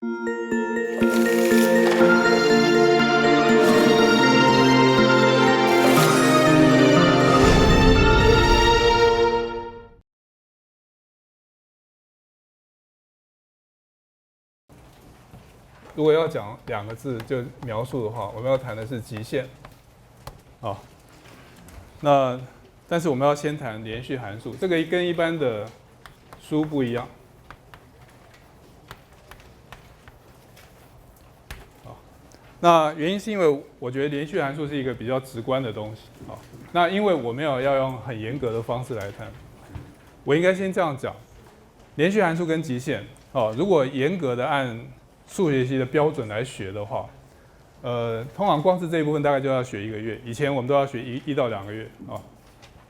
如果要讲2个字就描述的话，我们要谈的是极限。好，但是我们要先谈连续函数，这个跟一般的书不一样。好，那原因是因为我觉得连续函数是一个比较直观的东西。好，那因为我没有要用很严格的方式来谈，我应该先这样讲：连续函数跟极限，如果严格的按数学系的标准来学的话，通常光是这一部分大概就要学1个月。以前我们都要学1到2个月啊，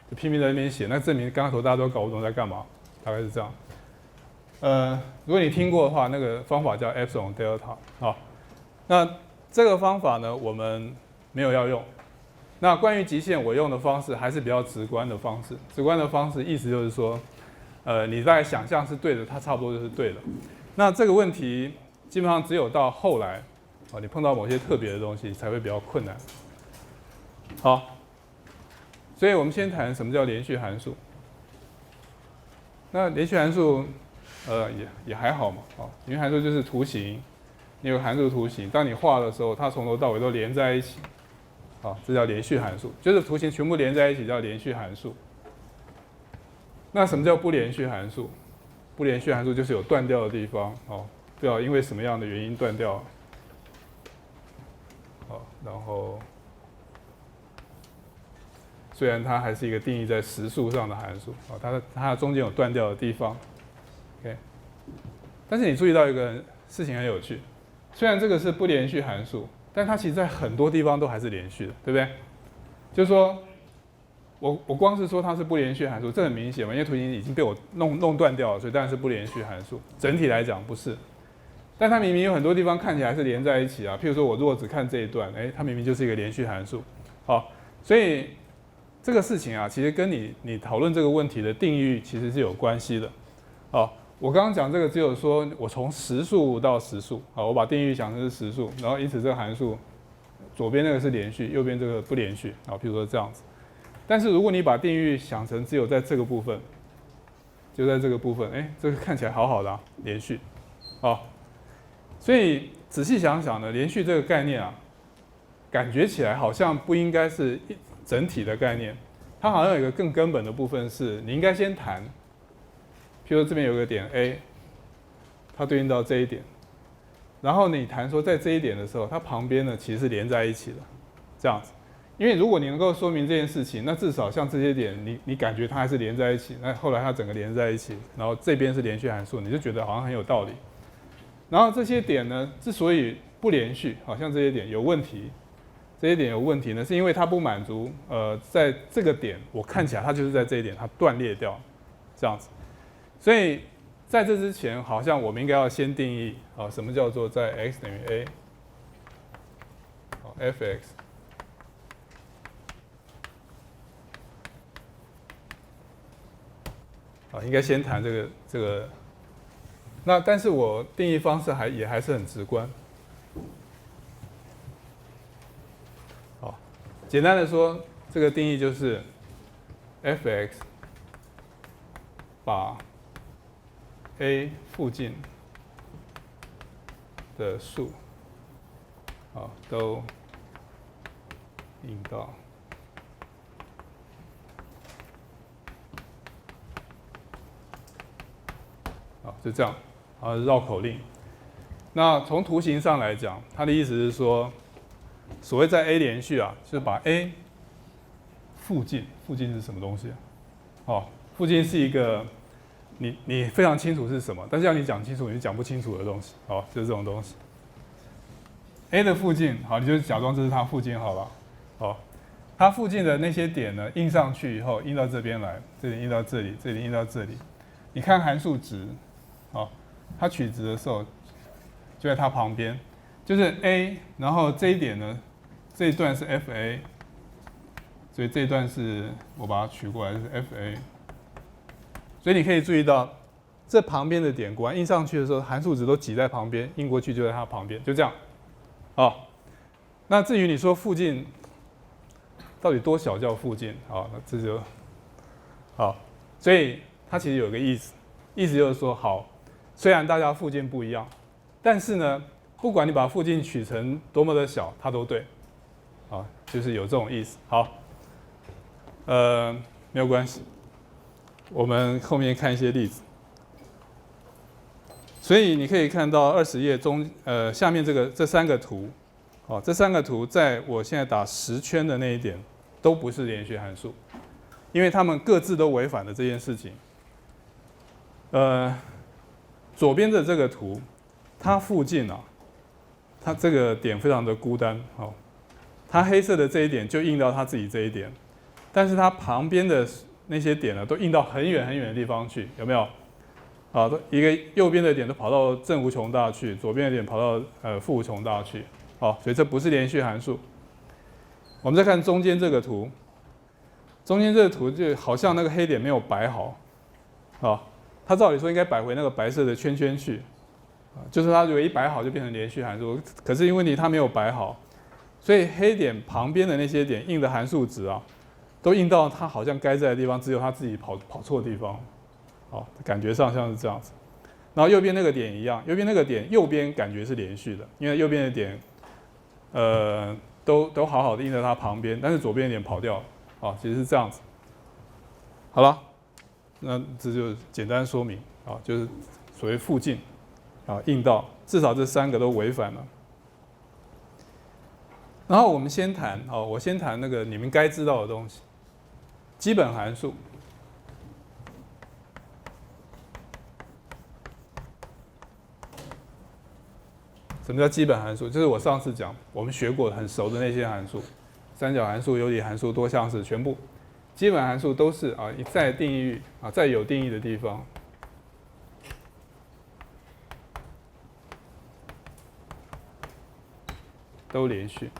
就拼命在那边写，那证明刚开头大家都搞不懂在干嘛，大概是这样。如果你听过的话，那个方法叫 epsilon delta 啊。那这个方法呢，我们没有要用。那关于极限，我用的方式还是比较直观的方式。直观的方式意思就是说，你大概想象是对的，它差不多就是对的。那这个问题基本上只有到后来，你碰到某些特别的东西才会比较困难。好，所以我们先谈什么叫连续函数。那连续函数，也还好嘛，连续函数就是图形，你有函数图形，当你画的时候，它从头到尾都连在一起，这叫连续函数，就是图形全部连在一起叫连续函数。那什么叫不连续函数？不连续函数就是有断掉的地方，不知道因为什么样的原因断掉。然后虽然它还是一个定义在实数上的函数，它中间有断掉的地方 ，OK。但是你注意到一个事情很有趣，虽然这个是不连续函数，但它其实在很多地方都还是连续的，对不对？就是说我光是说它是不连续函数，这很明显嘛，因为图形已经被我弄断掉了，所以当然是不连续函数。整体来讲不是。但它明明有很多地方看起来是连在一起啊，譬如说我如果只看这一段，它明明就是一个连续函数。好，所以这个事情啊，其实跟你讨论这个问题的定义其实是有关系的。好，我刚刚讲这个只有说我从实数到实数，好，我把定义想成是实数，然后因此这个函数左边那个是连续，右边这个不连续，好，譬如说这样子。但是如果你把定义想成只有在这个部分，就在这个部分，这个看起来好好的啊，连续，好。所以仔细想想呢，连续这个概念啊，感觉起来好像不应该是整体的概念，它好像有一个更根本的部分是，你应该先谈，譬如说这边有个点 A， 它对应到这一点，然后你谈说在这一点的时候，它旁边呢其实是连在一起的，这样子。因为如果你能够说明这件事情，那至少像这些点，你感觉它还是连在一起，那后来它整个连在一起，然后这边是连续函数，你就觉得好像很有道理。然后这些点呢，之所以不连续，好像这些点有问题，这些点有问题呢，是因为它不满足，在这个点我看起来它就是在这一点它断裂掉，这样子。所以在这之前，好像我们应该要先定义什么叫做在 x 等于 a，f(x) 应该先谈这个。那但是我定义方式也还是很直观。好，简单的说，这个定义就是 f(x) 把 a 附近的数都引到就这样。绕口令。那从图形上来讲，它的意思是说，所谓在 A 连续啊，就是把 A 附近是什么东西？附近是一个你非常清楚是什么，但是要你讲清楚，你讲不清楚的东西，就是这种东西。A 的附近，好，你就假装这是它附近，好了，它附近的那些点呢，印上去以后，印到这边来，这里印到这里，这里印到这里，你看函数值，它取值的时候就在它旁边，就是 A， 然后这一点呢，这一段是 FA， 所以这一段是我把它取过来是 FA， 所以你可以注意到这旁边的点，果然印上去的时候，函数值都挤在旁边，印过去就在它旁边，就这样。那至于你说附近到底多小叫附近？那这就所以它其实有一个意思就是说，虽然大家附近不一样，但是呢，不管你把附近取成多么的小，它都对，就是有这种意思。没有关系，我们后面看一些例子。所以你可以看到20页下面这3个图，这3个图在我现在打10圈的那一点都不是连续函数，因为它们各自都违反了这件事情。左边的这个图，它附近它这个点非常的孤单，它黑色的这一点就印到它自己这一点，但是它旁边的那些点呢，都印到很远很远的地方去，有没有？一个右边的点都跑到正无穷大去，左边的点跑到负无穷大去，所以这不是连续函数。我们再看中间这个图，中间这个图就好像那个黑点没有摆好，它照理说应该摆回那个白色的圈圈去，就是它如果一摆好就变成连续函数，可是因为它没有摆好，所以黑点旁边的那些点印的函数值都印到它好像该在的地方，只有它自己跑错地方。感觉上像是这样子。然后右边那个点一样，右边那个点右边感觉是连续的，因为右边的点都好好的印在它旁边，但是左边的点跑掉了，其实是这样子。好了，那这就简单说明就是所谓附近印到至少这3个都违反了。然后我们先谈我先谈那个你们该知道的东西，基本函数。什么叫基本函数？就是我上次讲我们学过很熟的那些函数，三角函数、有理函数、多项式，全部基本函数都是在定义在有定义的地方都连续。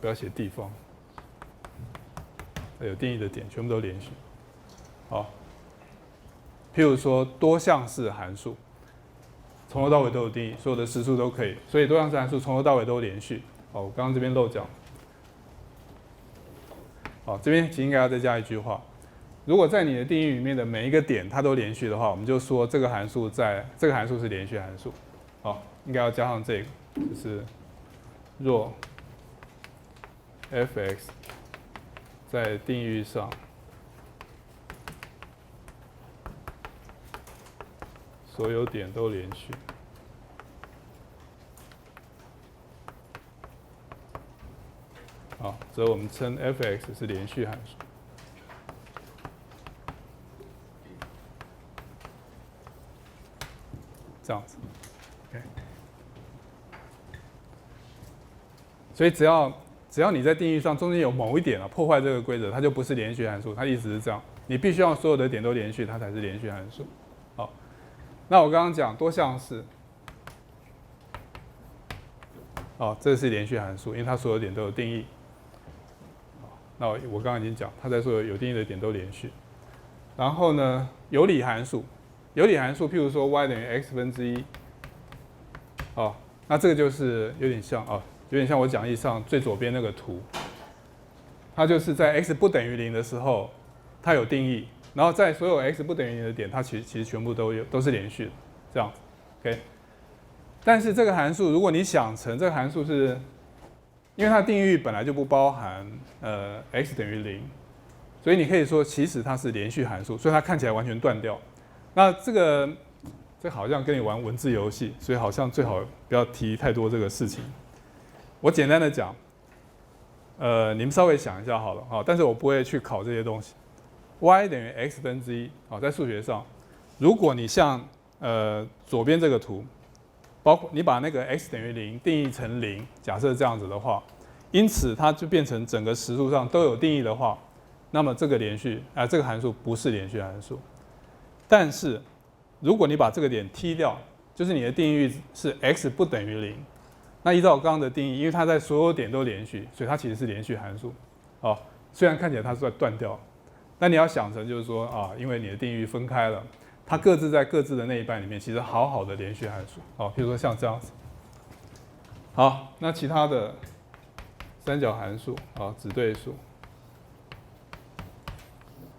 不要写地方，在有定义的点全部都连续。譬如说多项式函数，从头到尾都有定义，所有的实数都可以，所以多项式函数从头到尾都连续。我刚刚这边漏讲。这边其实应该要再加一句话：如果在你的定义里面的每一个点它都连续的话，我们就说这个函数是连续函数。应该要加上这个，就是若 f(x) 在定义上所有点都连续，所以我们称 f(x) 是连续函数。这样子 ，OK。所以只要你在定义上中间有某一点破坏这个规则，它就不是连续函数。它意思是这样，你必须要所有的点都连续，它才是连续函数。那我刚刚讲多项式，这是连续函数，因为它所有点都有定义。那我刚刚已经讲，它在所有有定义的点都连续。然后呢，有理函数，譬如说 y 等于 x1/，那这个就是有点像我讲义上最左边那个图，它就是在 x 不等于0的时候，它有定义。然后在所有 x 不等于0的点，它其实全部都是连续的，这样子 ，OK。但是这个函数，如果你想成这个函数是，因为它定义本来就不包含x 等于0，所以你可以说其实它是连续函数，所以它看起来完全断掉。那这好像跟你玩文字游戏，所以好像最好不要提太多这个事情。我简单的讲，你们稍微想一下好了，但是我不会去考这些东西。y 等于 x1/，在数学上，如果你像左边这个图，包括你把那个 x 等于0定义成0，假设这样子的话，因此它就变成整个实数上都有定义的话，那么这个这个函数不是连续函数。但是如果你把这个点踢掉，就是你的定义是 x 不等于0，那依照刚刚的定义，因为它在所有点都连续，所以它其实是连续函数。虽然看起来它是断掉，那你要想成就是说啊，因为你的定义分开了，它各自在各自的那一半里面，其实好好的连续函数。好，比如说像这样子。好，那其他的三角函数，好，指对数。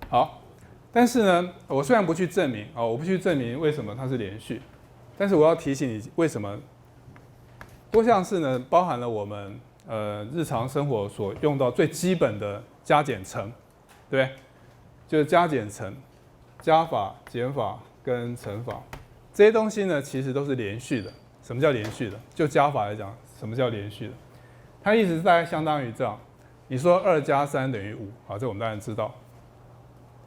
好，但是呢，我虽然不去证明，我不去证明为什么它是连续，但是我要提醒你，为什么多项式呢，包含了我们日常生活所用到最基本的加减乘，对不对？就是加减乘、加法、减法跟乘法这些东西呢，其实都是连续的。什么叫连续的？就加法来讲，什么叫连续的？它意思是大概相当于这样：你说2加3等于5，好，这我们当然知道。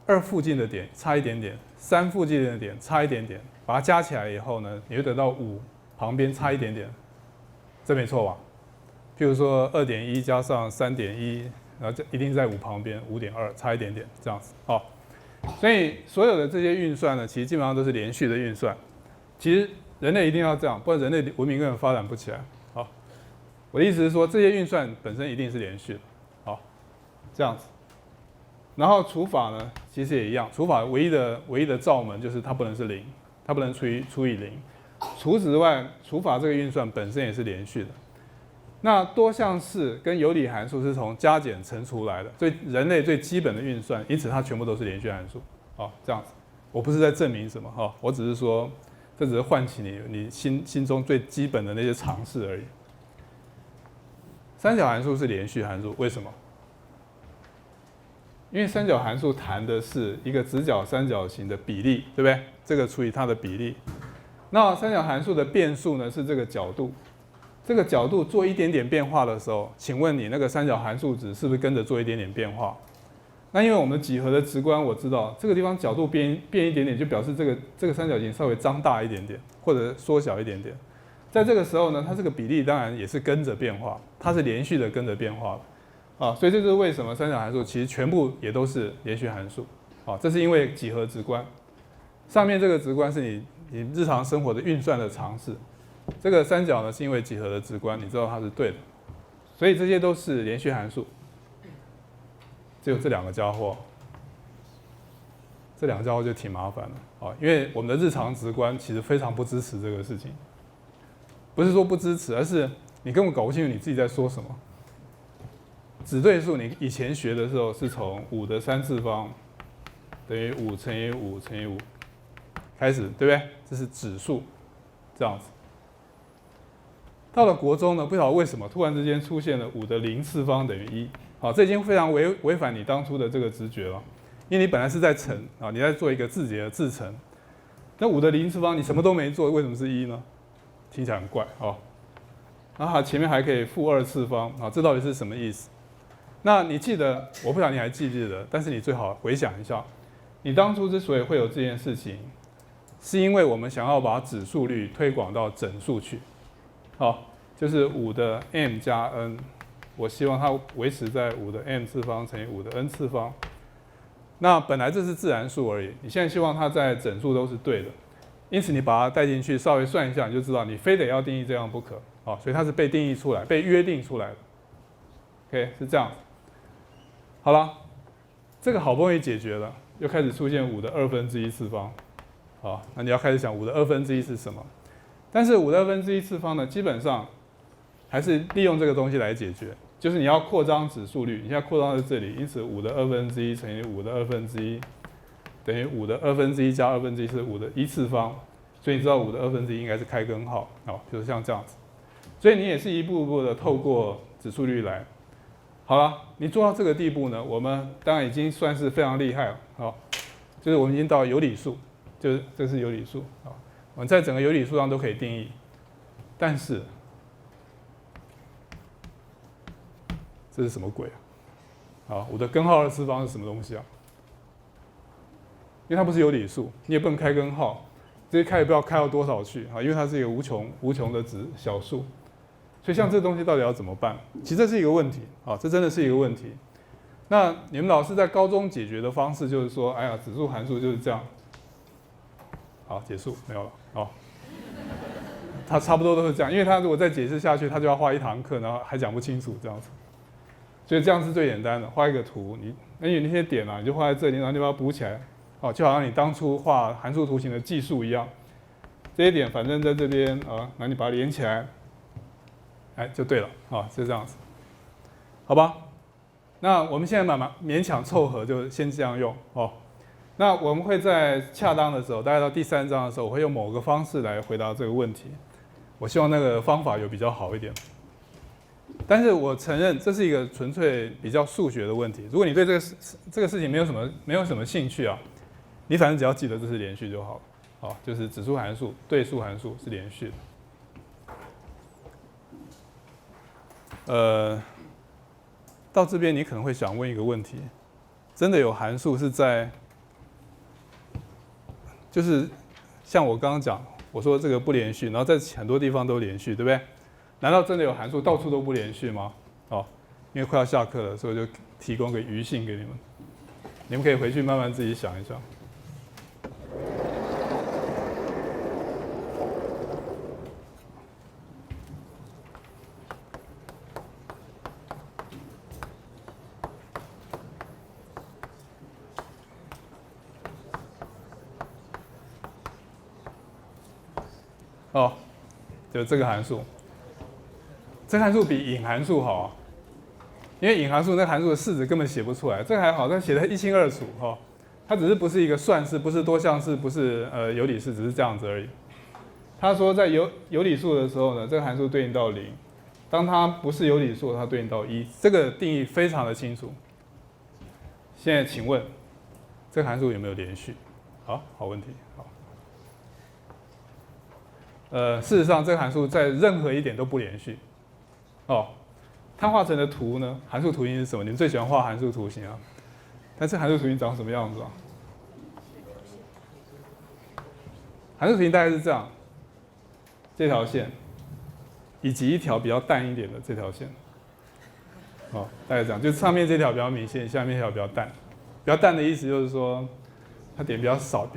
2附近的点差一点点，3附近的点差一点点，把它加起来以后呢，你会得到5旁边差一点点，这没错吧？譬如说2.1加上3.1，然后这一定在5旁边，5.2差一点点这样子。好，所以所有的这些运算呢，其实基本上都是连续的运算。其实人类一定要这样，不然人类文明根本发展不起来。好，我的意思是说，这些运算本身一定是连续的。好，这样子。然后除法呢，其实也一样。除法唯一的罩门就是它不能是0，它不能除以0。除此之外，除法这个运算本身也是连续的。那多项式跟有理函数是从加减乘出来的，所以人类最基本的运算，因此它全部都是连续函数。好，这样子。我不是在证明什么哈，我只是说，这只是唤起你心中最基本的那些常识而已。三角函数是连续函数，为什么？因为三角函数谈的是一个直角三角形的比例，对不对？这个除以它的比例。那三角函数的变数呢是这个角度，这个角度做一点点变化的时候，请问你那个三角函数值是不是跟着做一点点变化？那因为我们几何的直观，我知道这个地方角度变一点点，就表示这个三角形稍微张大一点点，或者缩小一点点。在这个时候呢，它这个比例当然也是跟着变化，它是连续的跟着变化的。所以这就是为什么三角函数其实全部也都是连续函数。这是因为几何直观，上面这个直观是你日常生活的运算的常识，这个三角呢是因为几何的直观，你知道它是对的，所以这些都是连续函数。只有这两个家伙，这两个家伙就挺麻烦的因为我们的日常直观其实非常不支持这个事情，不是说不支持，而是你根本搞不清楚你自己在说什么。指对数你以前学的时候是从5的3次方等于5乘以5乘以5开始，对不对？这是指数，这样子。到了国中呢，不晓得为什么突然之间出现了5的0次方等于1，好，这已经非常违反你当初的这个直觉了，因为你本来是在乘你在做一个字节的自乘，那5的0次方你什么都没做，为什么是1呢？听起来很怪然后它前面还可以负2次方这到底是什么意思？那你记得，我不晓得你还记不记得，但是你最好回想一下，你当初之所以会有这件事情，是因为我们想要把指数律推广到整数去，就是5的 m 加 n， 我希望它维持在5的 m 次方乘以5的 n 次方。那本来这是自然数而已，你现在希望它在整数都是对的，因此你把它带进去，稍微算一下，你就知道你非得要定义这样不可所以它是被定义出来、被约定出来的。OK， 是这样。好了，这个好不容易解决了，又开始出现5的1/2次方。那你要开始想5的1/2是什么？但是5的1/2次方呢，基本上还是利用这个东西来解决，就是你要扩张指数律，你现在扩张在这里，因此5的1/2乘以5的1/2等于5的1/2加1/2是5的1次方，所以你知道5的1/2应该是开根号，就是像这样子。所以你也是一步步的透过指数律来。好了，你做到这个地步呢，我们当然已经算是非常厉害了。就是我们已经到有理数，就是这是有理数我们在整个有理数上都可以定义。但是这是什么鬼我的根号2次方是什么东西因为它不是有理数，你也不能开根号，这些开也不知道开到多少去因为它是一个无穷的值小数。所以像这东西到底要怎么办？其实这是一个问题这真的是一个问题。那你们老师在高中解决的方式就是说，哎呀，指数函数就是这样。好，结束没有了他差不多都是这样，因为他如果再解释下去，他就要花1堂课，然后还讲不清楚这样子。所以这样是最简单的，画一个图，那些点啊，你就画在这里，然后你把它补起来，哦，就好像你当初画函数图形的技术一样。这些点反正在这边啊，那你把它连起来，哎，就对了啊，就这样子，好吧？那我们现在勉强凑合，就先这样用哦。那我们会在恰当的时候，大概到第3章的时候，我会用某个方式来回答这个问题。我希望那个方法有比较好一点。但是我承认这是一个纯粹比较数学的问题。如果你对这个事情没有什么兴趣啊，你反正只要记得这是连续就好了。好，就是指数函数、对数函数是连续的。到这边你可能会想问一个问题：真的有函数是在，就是像我刚刚讲，我说这个不连续，然后在很多地方都连续，对不对？难道真的有函数到处都不连续吗？哦，因为快要下课了，所以我就提供个余性给你们，你们可以回去慢慢自己想一想。哦，就这个函数，这个函数比隐函数好啊，因为隐函数那个函数的式子根本写不出来，这个还好，它写得一清二楚哈。它只是不是一个算式，不是多项式，不是有理式，只是这样子而已。他说在有理数的时候呢，这个函数对应到0；当它不是有理数，它对应到1。这个定义非常的清楚。现在请问，这个函数有没有连续？好问题。好。事实上，这个函数在任何一点都不连续。哦，它画成的图呢？函数图形是什么？你们最喜欢画函数图形啊？但这函数图形长什么样子啊？函数图形大概是这样，这条线，以及一条比较淡一点的这条线。哦，大概这样，就上面这条比较明显，下面这条比较淡。比较淡的意思就是说，它点比较少。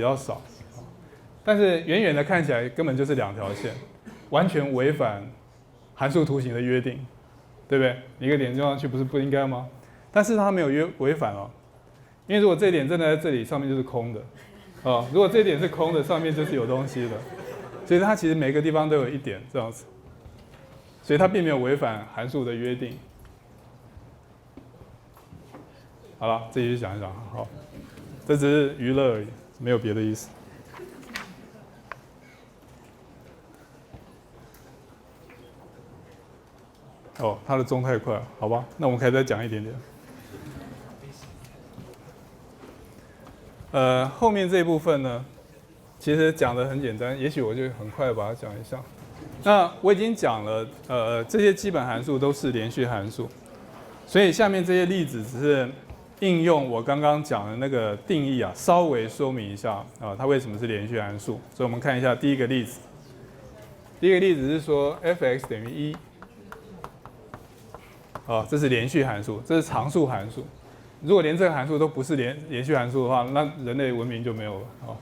但是远远的看起来根本就是2条线，完全违反函数图形的约定，对不对？一个点丢上去不应该吗？但是它没有违反哦，因为如果这一点真的在这里，上面就是空的，哦，如果这一点是空的，上面就是有东西的，所以它其实每个地方都有一点这样子，所以它并没有违反函数的约定。好了，自己去想一想，好，这只是娱乐而已，没有别的意思。哦，它的钟太快了，好吧，那我们可以再讲一点点。后面这一部分呢，其实讲的很简单，也许我就很快把它讲一下。那我已经讲了，这些基本函数都是连续函数，所以下面这些例子只是应用我刚刚讲的那个定义啊，稍微说明一下啊，它为什么是连续函数。所以我们看一下第一个例子。第一个例子是说 f(x) 等于1。哦，这是连续函数，这是常数函数。如果连这个函数都不是连续函数的话，那人类文明就没有了。哦，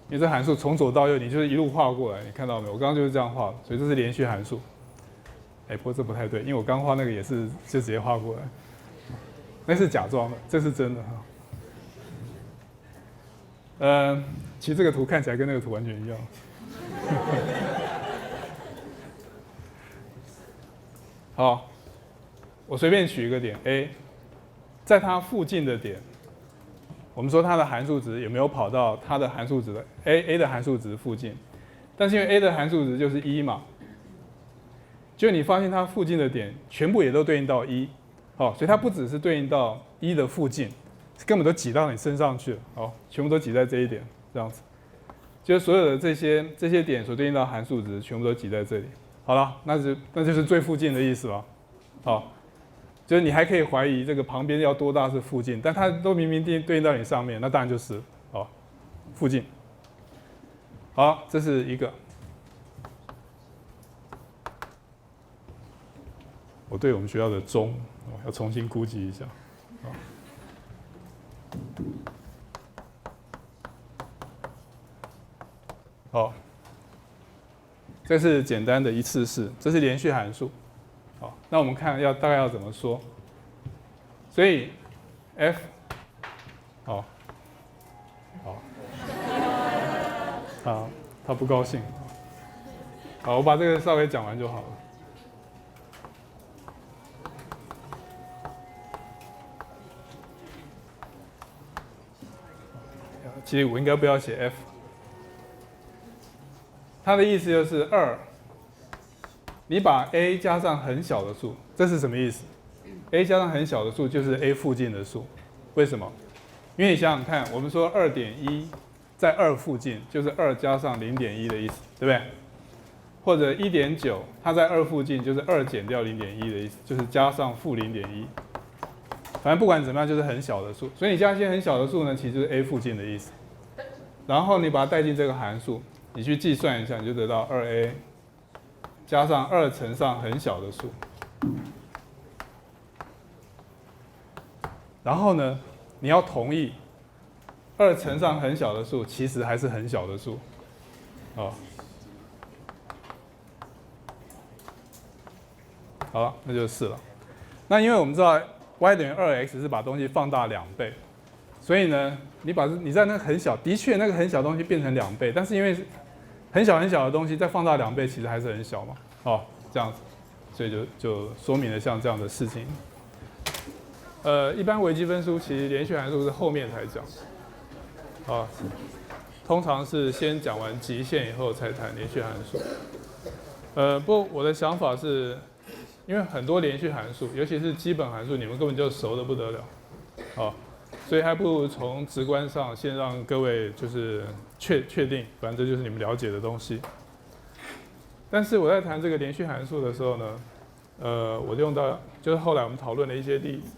因为这函数从左到右，你就是一路画过来，你看到没有？我刚刚就是这样画的，所以这是连续函数。不过这不太对，因为我刚画那个也是就直接画过来，那是假装的，这是真的哈。其实这个图看起来跟那个图完全一样。好，我随便取一个点 A， 在它附近的点，我们说它的函数值有没有跑到它的函数值的 A 的函数值附近？但是因为 A 的函数值就是1嘛，就你发现它附近的点全部也都对应到1，好，所以它不只是对应到1的附近，根本都挤到你身上去了，好，全部都挤在这一点，这样子，就是所有的这些点所对应到函数值全部都挤在这里。好了，那就是最附近的意思了。好，就是你还可以怀疑这个旁边要多大是附近，但它都明明对应到你上面，那当然就是附近。好，这是一个。我对我们学校的钟要重新估计一下。好。这是简单的一次式，这是连续函数。好，那我们看大概要怎么说。所以 f 好，他不高兴。好，我把这个稍微讲完就好了。其实我应该不要写 f。它的意思就是2，你把 a 加上很小的数，这是什么意思 ？a 加上很小的数就是 a 附近的数，为什么？因为你想想看，我们说2.1在2附近，就是2加上0.1的意思，对不对？或者1.9，它在2附近，就是2减掉0.1的意思，就是加上负0.1。反正不管怎么样，就是很小的数，所以你加一些很小的数呢，其实就是 a 附近的意思。然后你把它带进这个函数，你去计算一下，你就得到 2a 加上2乘上很小的数。然后呢，你要同意2乘上很小的数，其实还是很小的数，哦。好了，那就是了。那因为我们知道 y 等于2x 是把东西放大2倍，所以呢，你在那个很小，的确那个很小的东西变成2倍，但是因为很小很小的东西再放大2倍，其实还是很小嘛，哦，这样子，所以就说明了像这样的事情。一般微积分书其实连续函数是后面才讲，啊，通常是先讲完极限以后才谈连续函数。不过我的想法是，因为很多连续函数，尤其是基本函数，你们根本就熟得不得了，啊，所以还不如从直观上先让各位就是确定，反正这就是你们了解的东西。但是我在谈这个连续函数的时候呢，我用到就是后来我们讨论的一些例子。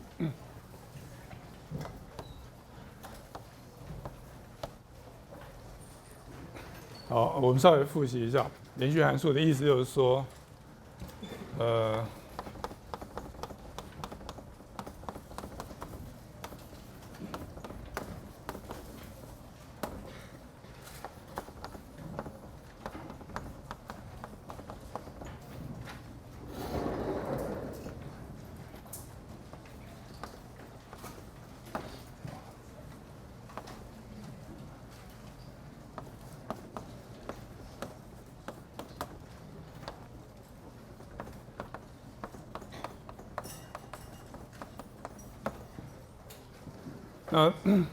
好，我们稍微复习一下连续函数的意思，就是说，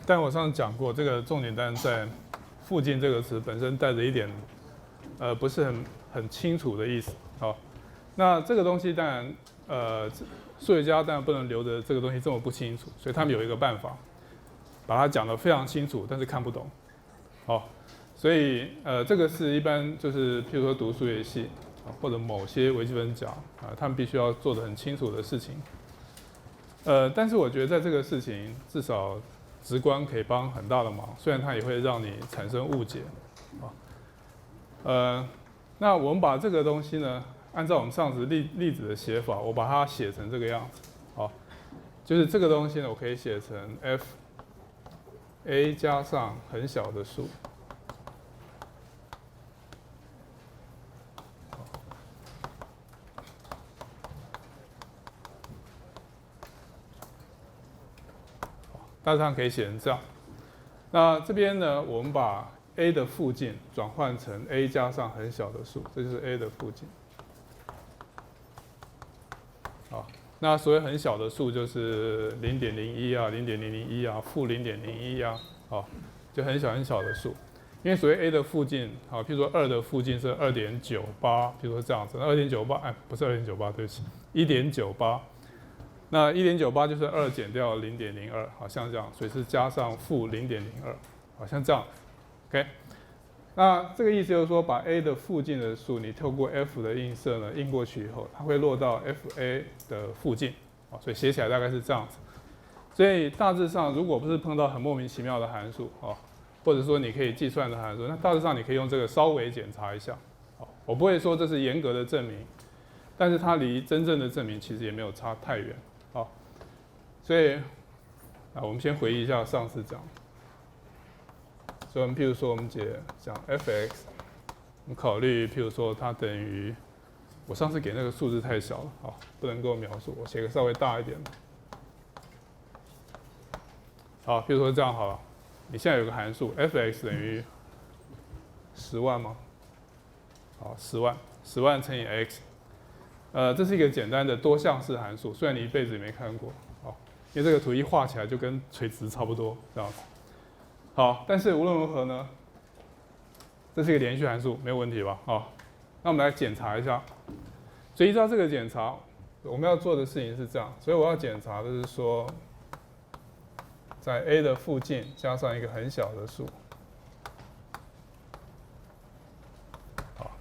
但我上次讲过，这个重点当然在“附近”这个词本身带着一点不是很清楚的意思。好，那这个东西当然数学家当然不能留着这个东西这么不清楚，所以他们有一个办法，把它讲得非常清楚，但是看不懂。好，所以这个是一般就是譬如说读数学系或者某些微积分家他们必须要做得很清楚的事情。但是我觉得在这个事情，至少直观可以帮很大的忙，虽然它也会让你产生误解，那我们把这个东西呢，按照我们上次例子的写法，我把它写成这个样子，好，就是这个东西呢，我可以写成 f(a) 加上很小的数。大致上可以写成这样。那这边呢，我们把 a 的附近转换成 a 加上很小的数，这就是 a 的附近。好，那所谓很小的数就是0.01啊、0.001啊、负0.01啊，好，就很小很小的数。因为所谓 a 的附近，好，譬如说2的附近是2.98，譬如说这样子，那2.98，不是2.98，对不起，1.98。那1.98就是2减掉0.02，好像这样，所以是加上负0.02，好像这样 ，OK。那这个意思就是说，把 a 的附近的数，你透过 f 的映射呢，映过去以后，它会落到 fa 的附近，所以写起来大概是这样子。所以大致上，如果不是碰到很莫名其妙的函数，或者说你可以计算的函数，那大致上你可以用这个稍微检查一下。我不会说这是严格的证明，但是它离真正的证明其实也没有差太远。好，所以我们先回忆一下上次讲。所以我们譬如说我们讲 f(x) 我们考虑，譬如说它等于，我上次给那个数字太小了，好，不能够描述，我写个稍微大一点的。好，譬如说这样好了，你现在有个函数 f(x) 等于10万吗？好，10万乘以 x， 这是一个简单的多项式函数，虽然你一辈子也没看过，好，因为这个图一画起来就跟垂直差不多这样子。好，但是无论如何呢，这是一个连续函数，没有问题吧？好，那我们来检查一下。所以依照这个检查，我们要做的事情是这样，所以我要检查的是说，在 a 的附近加上一个很小的数。好，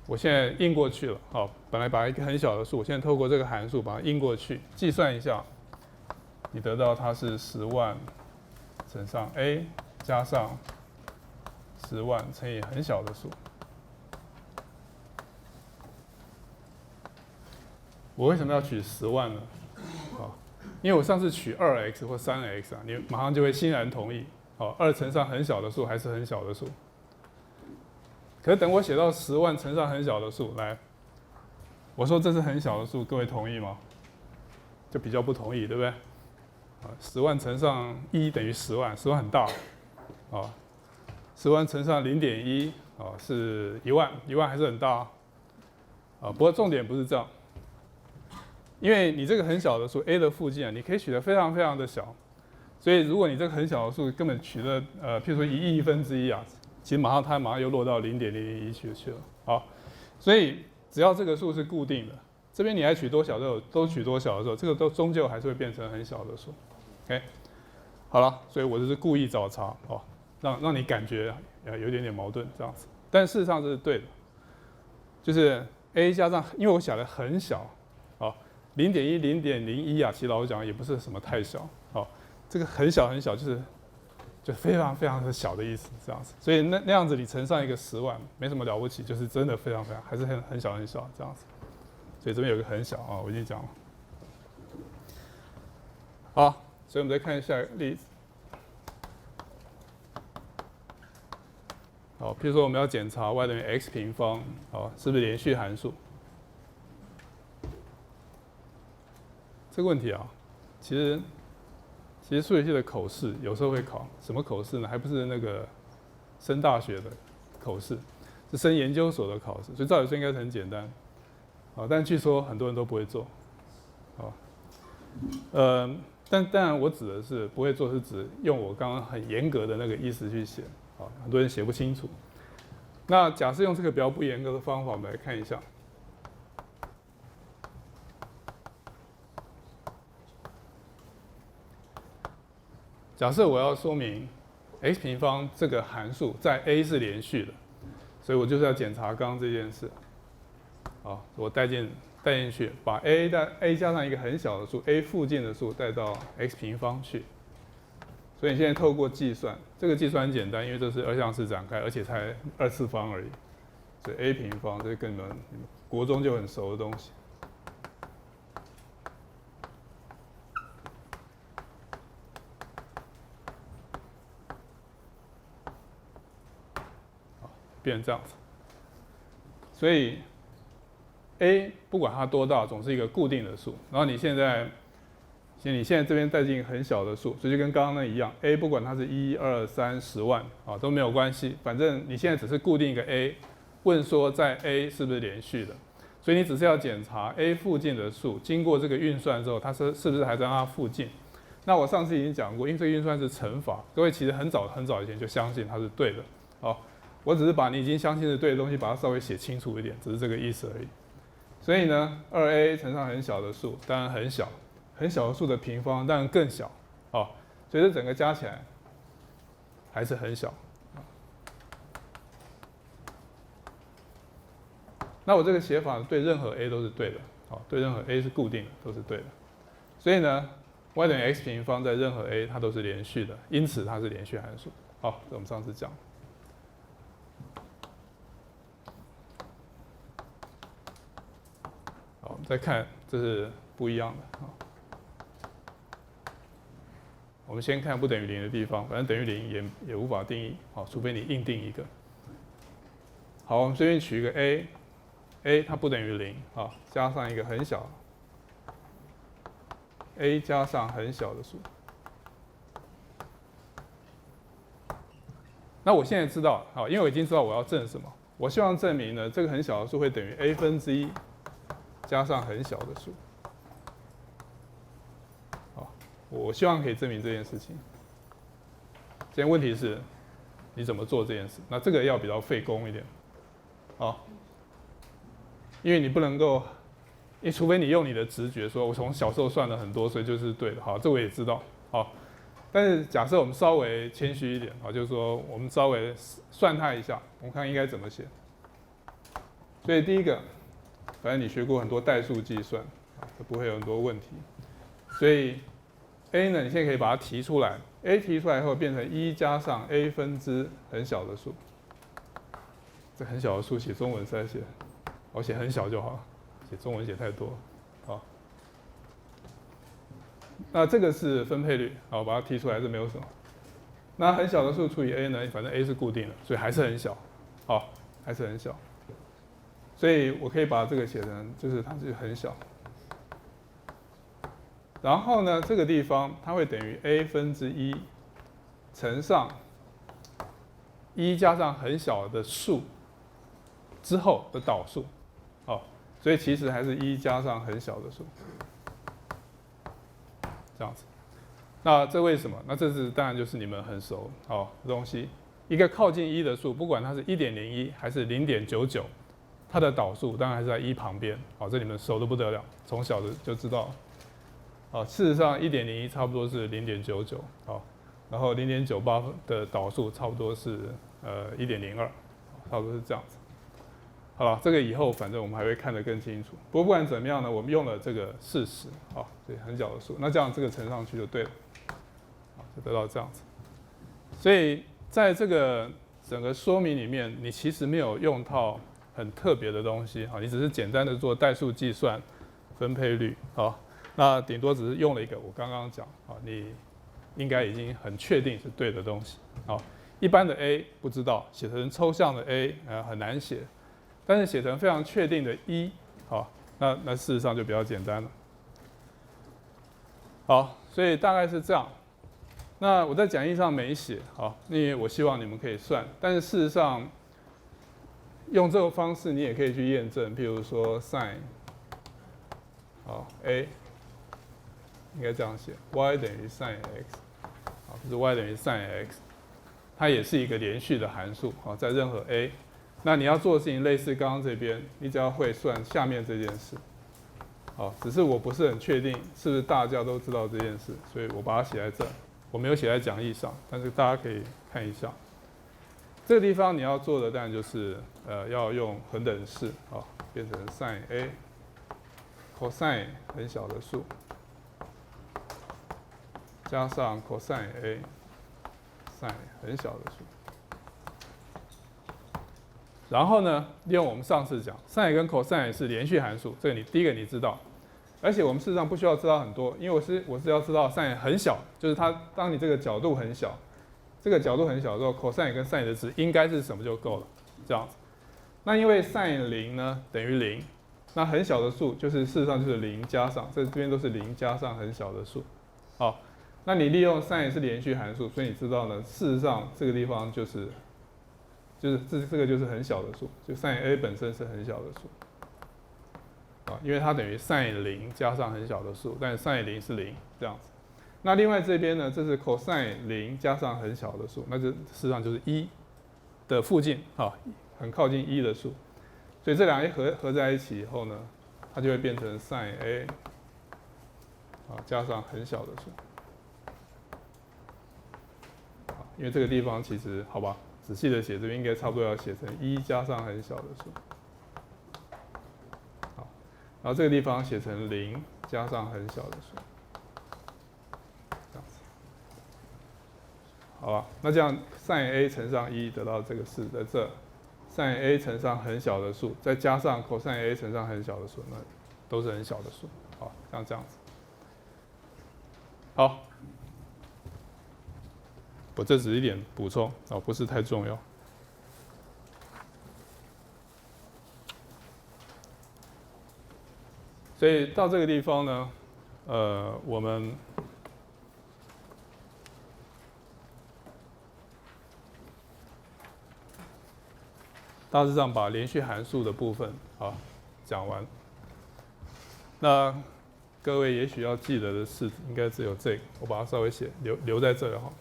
我现在印过去了。好，本来把一个很小的数，我现在透过这个函数把它印过去，计算一下，你得到它是10万乘上 a 加上10万乘以很小的数。我为什么要取10万呢？好，因为我上次取2x 或3x 啊，你马上就会欣然同意。好，2乘上很小的数还是很小的数。可是等我写到10万乘上很小的数，来，我说这是很小的数，各位同意吗？就比较不同意，对不对？10万乘上1等于10万，10万很大啊。10万乘上0.1啊是1万，1万还是很大啊。不过重点不是这样。因为你这个很小的数 a 的附近啊，你可以取得非常非常的小，所以如果你这个很小的数根本取得譬如说1/1000啊，其实它马上又落到0.001去了。好，所以只要这个数是固定的，这边你爱取多小都取多小的时候，这个都终究还是会变成很小的数。OK， 好了，所以我就是故意找茬哦，让你感觉有点矛盾这样子，但事实上这是对的，就是 a 加上，因为我写的很小，好。0.1、0.01啊，其实老实讲也不是什么太小，好，这个很小很小，就非常非常的小的意思，这样子。所以那样子你乘上一个10万，没什么了不起，就是真的非常非常，还是很小很小这样子。所以这边有个很小啊，我已经讲了。好，所以我们再看下一个例子。好，譬如说我们要检查 y 等于 x 平方，好，是不是连续函数？这个问题啊，其实数学系的口试有时候会考，什么口试呢？还不是那个升大学的口试，是升研究所的考试，所以照理说应该是很简单，啊，但据说很多人都不会做，啊，但当然我指的是不会做，是指用我刚刚很严格的那个意思去写，啊，很多人写不清楚。那假设用这个比较不严格的方法，我们来看一下。假设我要说明 x 平方这个函数在 a 是连续的，所以我就是要检查刚刚这件事。好，我带进去，把 a 加上一个很小的数 a 附近的数带到 x 平方去。所以你现在透过计算，这个计算很简单，因为这是2项式展开，而且才2次方而已。所以 a 平方这是跟你们国中就很熟的东西。变成这样子，所以 a 不管它多大，总是一个固定的数。然后你现在这边带进很小的数，所以就跟刚刚那一样 ，a 不管它是1、2、3、10万啊都没有关系，反正你现在只是固定一个 a， 问说在 a 是不是连续的，所以你只是要检查 a 附近的数，经过这个运算之后，它是不是还在它附近。那我上次已经讲过，因为这个运算是乘法，各位其实很早以前就相信它是对的，好。我只是把你已经相信是对的东西，把它稍微写清楚一点，只是这个意思而已。所以呢，2a 乘上很小的数，当然很小，很小的数的平方当然更小，哦，所以这整个加起来还是很小。那我这个写法对任何 a 都是对的，好，对任何 a 是固定的，都是对的。所以呢 ，y 等于 x 平方在任何 a 它都是连续的，因此它是连续函数。好，这我们上次讲。好，我们再看，这是不一样的啊。我们先看不等于0的地方，反正等于0也无法定义，好，除非你硬定一个。好，我们随便取一个 a 它不等于0，好，加上一个很小 a 加上很小的数。那我现在知道，好，因为我已经知道我要证什么，我希望证明呢，这个很小的数会等于 a 分之一加上很小的数。好，我希望可以证明这件事情。现在问题是，你怎么做这件事？那这个要比较费工一点，好，因为你不能够，除非你用你的直觉说，我从小时候算了很多，所以就是对的。好，这我也知道，好。但是假设我们稍微谦虚一点啊，就是说我们稍微算它一下，我们看应该怎么写。所以第一个，反正你学过很多代数计算，不会有很多问题。所以 a 呢，你现在可以把它提出来 ，a 提出来后变成1加上 a 分之很小的数。这很小的数写中文实在写，我写很小就好，写中文写太多，好。那这个是分配率，好，把它提出来，这没有什么。那很小的数除以 a 呢，反正 a 是固定的，所以还是很小，好，还是很小。所以我可以把这个写成，就是它是很小。然后呢，这个地方它会等于 a 分之一乘上1加上很小的数之后的导数，好，所以其实还是1加上很小的数。这样子，那这为什么？那这是当然就是你们很熟的东西。一个靠近1的数，不管它是1.01还是0.99，它的导数当然还是在1旁边。好，这你们熟得不得了，从小的就知道。好，事实上1.01差不多是0.99，好，然后0.98的导数差不多是1.02，差不多是这样子。好了，这个以后反正我们还会看得更清楚。不过不管怎么样呢，我们用了这个事实，好，对，很小的数，那这样这个乘上去就对了，好，就得到这样子。所以在这个整个说明里面，你其实没有用到很特别的东西，好，你只是简单的做代数计算、分配率，好，那顶多只是用了一个我刚刚讲，好，你应该已经很确定是对的东西，好，一般的 a 不知道，写成抽象的 a 很难写。但是写成非常确定的1，好，那事实上就比较简单了。好，所以大概是这样。那我在讲义上没写，好，因为我希望你们可以算。但是事实上，用这个方式你也可以去验证，譬如说 sin， 好 a， 应该这样写 ，y 等于 sin x， 好，就是 y 等于 sin x， 它也是一个连续的函数，好，在任何 a。那你要做的事情类似刚刚这边，你只要会算下面这件事，好，只是我不是很确定是不是大家都知道这件事，所以我把它写在这，我没有写在讲义上，但是大家可以看一下。这个地方你要做的当然就是要用恒等式，好，变成 sin a cosine 很小的数加上 cosine a sin 很小的数。然后呢，利用我们上次讲 sin 跟 cosine 是连续函数，这个第一个你知道，而且我们事实上不需要知道很多，因为我是要知道 sin 很小，就是当你这个角度很小，这个角度很小的时候 cosine 跟 sin 的值应该是什么就够了，这样子。那因为 sin 0呢等于0，那很小的数就是事实上就是0加上，这边都是0加上很小的数，好，那你利用 sin 是连续函数，所以你知道呢，事实上这个地方就是这个就是很小的数，就 sin a 本身是很小的数，因为它等于 sin 0加上很小的数，但是 sin 0是0这样子。那另外这边呢，这是 cosine 0加上很小的数，那这事实上就是1的附近，很靠近1的数，所以这两个合在一起以后呢，它就会变成 sin a 加上很小的数，因为这个地方其实好吧。仔细的写，这边应该差不多要写成1加上很小的数，好，然后这个地方写成0加上很小的数，这样子，好吧？那这样 sin a 乘上1得到这个式在这 ，sin a 乘上很小的数，再加上 cosine a 乘上很小的数，那都是很小的数，好，像这样子，好。我这只是一点补充，不是太重要。所以到这个地方呢，我们大致上把连续函数的部分讲完。那各位也许要记得的式子应该只有这个，我把它稍微留在这里哈。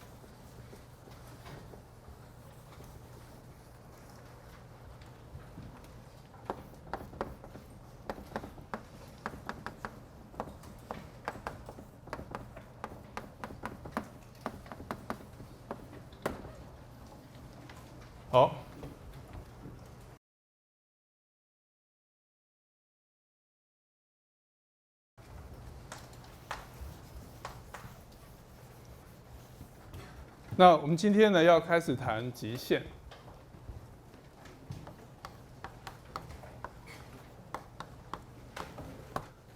好，那我们今天呢要开始谈极限。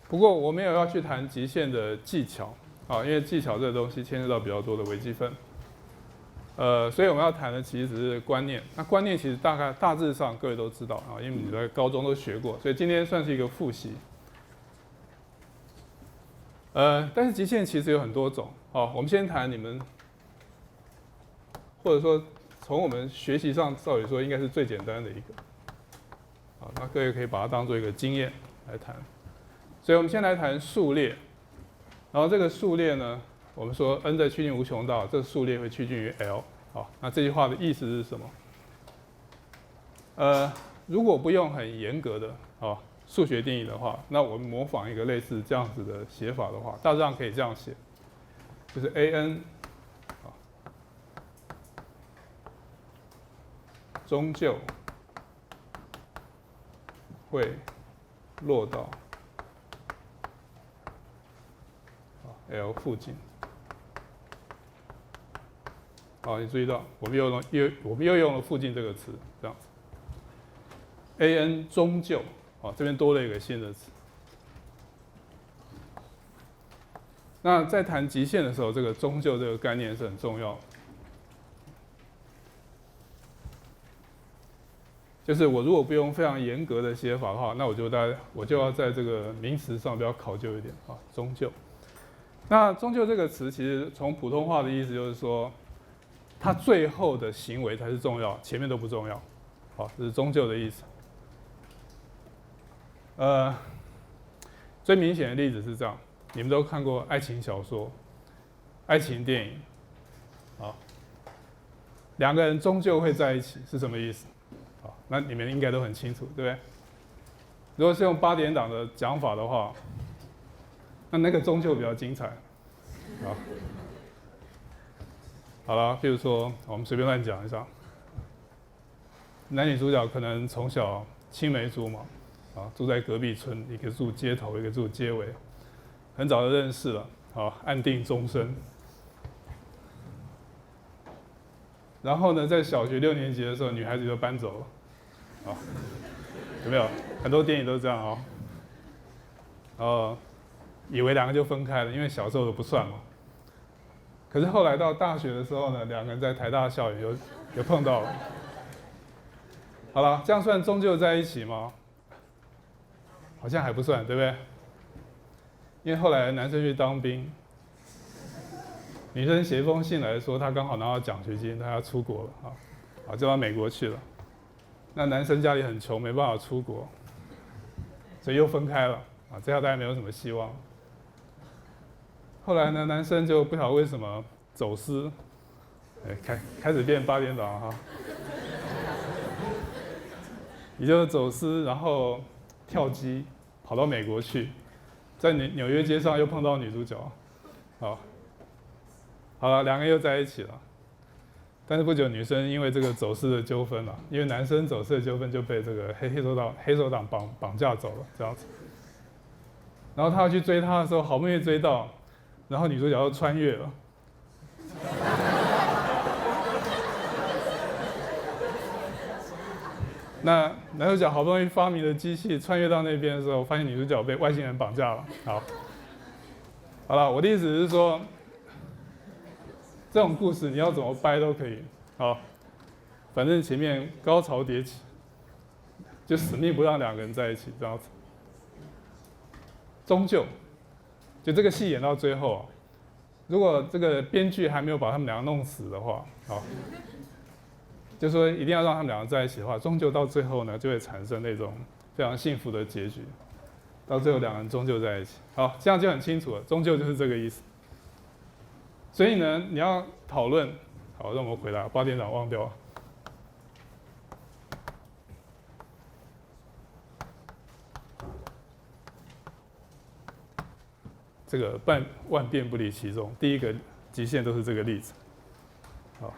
不过我没有要去谈极限的技巧因为技巧这个东西牵涉到比较多的微积分。所以我们要谈的其实只是观念。那观念其实大致上各位都知道因为你在高中都学过，所以今天算是一个复习。但是极限其实有很多种我们先谈你们，或者说从我们学习上照理说应该是最简单的一个。那各位可以把它当做一个经验来谈。所以我们先来谈数列，然后这个数列呢，我们说 n 在趋近无穷大，这个数列会趋近于 L。那这句话的意思是什么？如果不用很严格的数学定义的话，那我们模仿一个类似这样子的写法的话，大致上可以这样写，就是 an 终究会落到L 附近。你注意到我们又用了附近这个词，这样子。an 终究这边多了一个新的词。那在谈极限的时候，这个终究这个概念是很重要的。就是我如果不用非常严格的写法的话，那我就要在这个名词上比较考究一点终究。那终究这个词其实从普通话的意思就是说，它最后的行为才是重要，前面都不重要。这是终究的意思。最明显的例子是这样，你们都看过爱情小说、爱情电影，两个人终究会在一起是什么意思？那你们应该都很清楚，对不对？如果是用8点档的讲法的话，那个终究比较精彩。好了，譬如说我们随便乱讲一下，男女主角可能从小青梅竹马，住在隔壁村，一个住街头，一个住街尾，很早就认识了，安定终身。然后呢，在小学6年级的时候，女孩子就搬走了，有没有？很多电影都是这样以为两个就分开了，因为小时候都不算嘛。可是后来到大学的时候呢，两个人在台大校园有碰到了。好了，这样算终究在一起吗？好像还不算，对不对？因为后来男生去当兵，女生写一封信来说，她刚好拿到奖学金，她要出国了就到美国去了。那男生家里很穷，没办法出国，所以又分开了这下大概没有什么希望。后来呢，男生就不晓得为什么走私，开始变8点档也就是走私，然后跳机跑到美国去，在纽约街上又碰到女主角，好了，两个人又在一起了。但是不久，女生因为这个走私的纠纷因为男生走私的纠纷就被这个黑手党绑架走了，这样子。然后他要去追她的时候，好不容易追到，然后女主角又穿越了。那男主角好不容易发明了机器，穿越到那边的时候，发现女主角被外星人绑架了。好了，我的意思是说，这种故事你要怎么掰都可以，反正前面高潮迭起，就死命不让两个人在一起这样子。终究，就这个戏演到最后，如果这个编剧还没有把他们两个弄死的话，好，就说一定要让他们两个在一起的话，终究到最后呢，就会产生那种非常幸福的结局。到最后两个人终究在一起，好，这样就很清楚了，终究就是这个意思。所以呢，你要讨论，好，让我们回来，八点档忘掉了。这个万变不离其宗，第一个极限都是这个例子，好，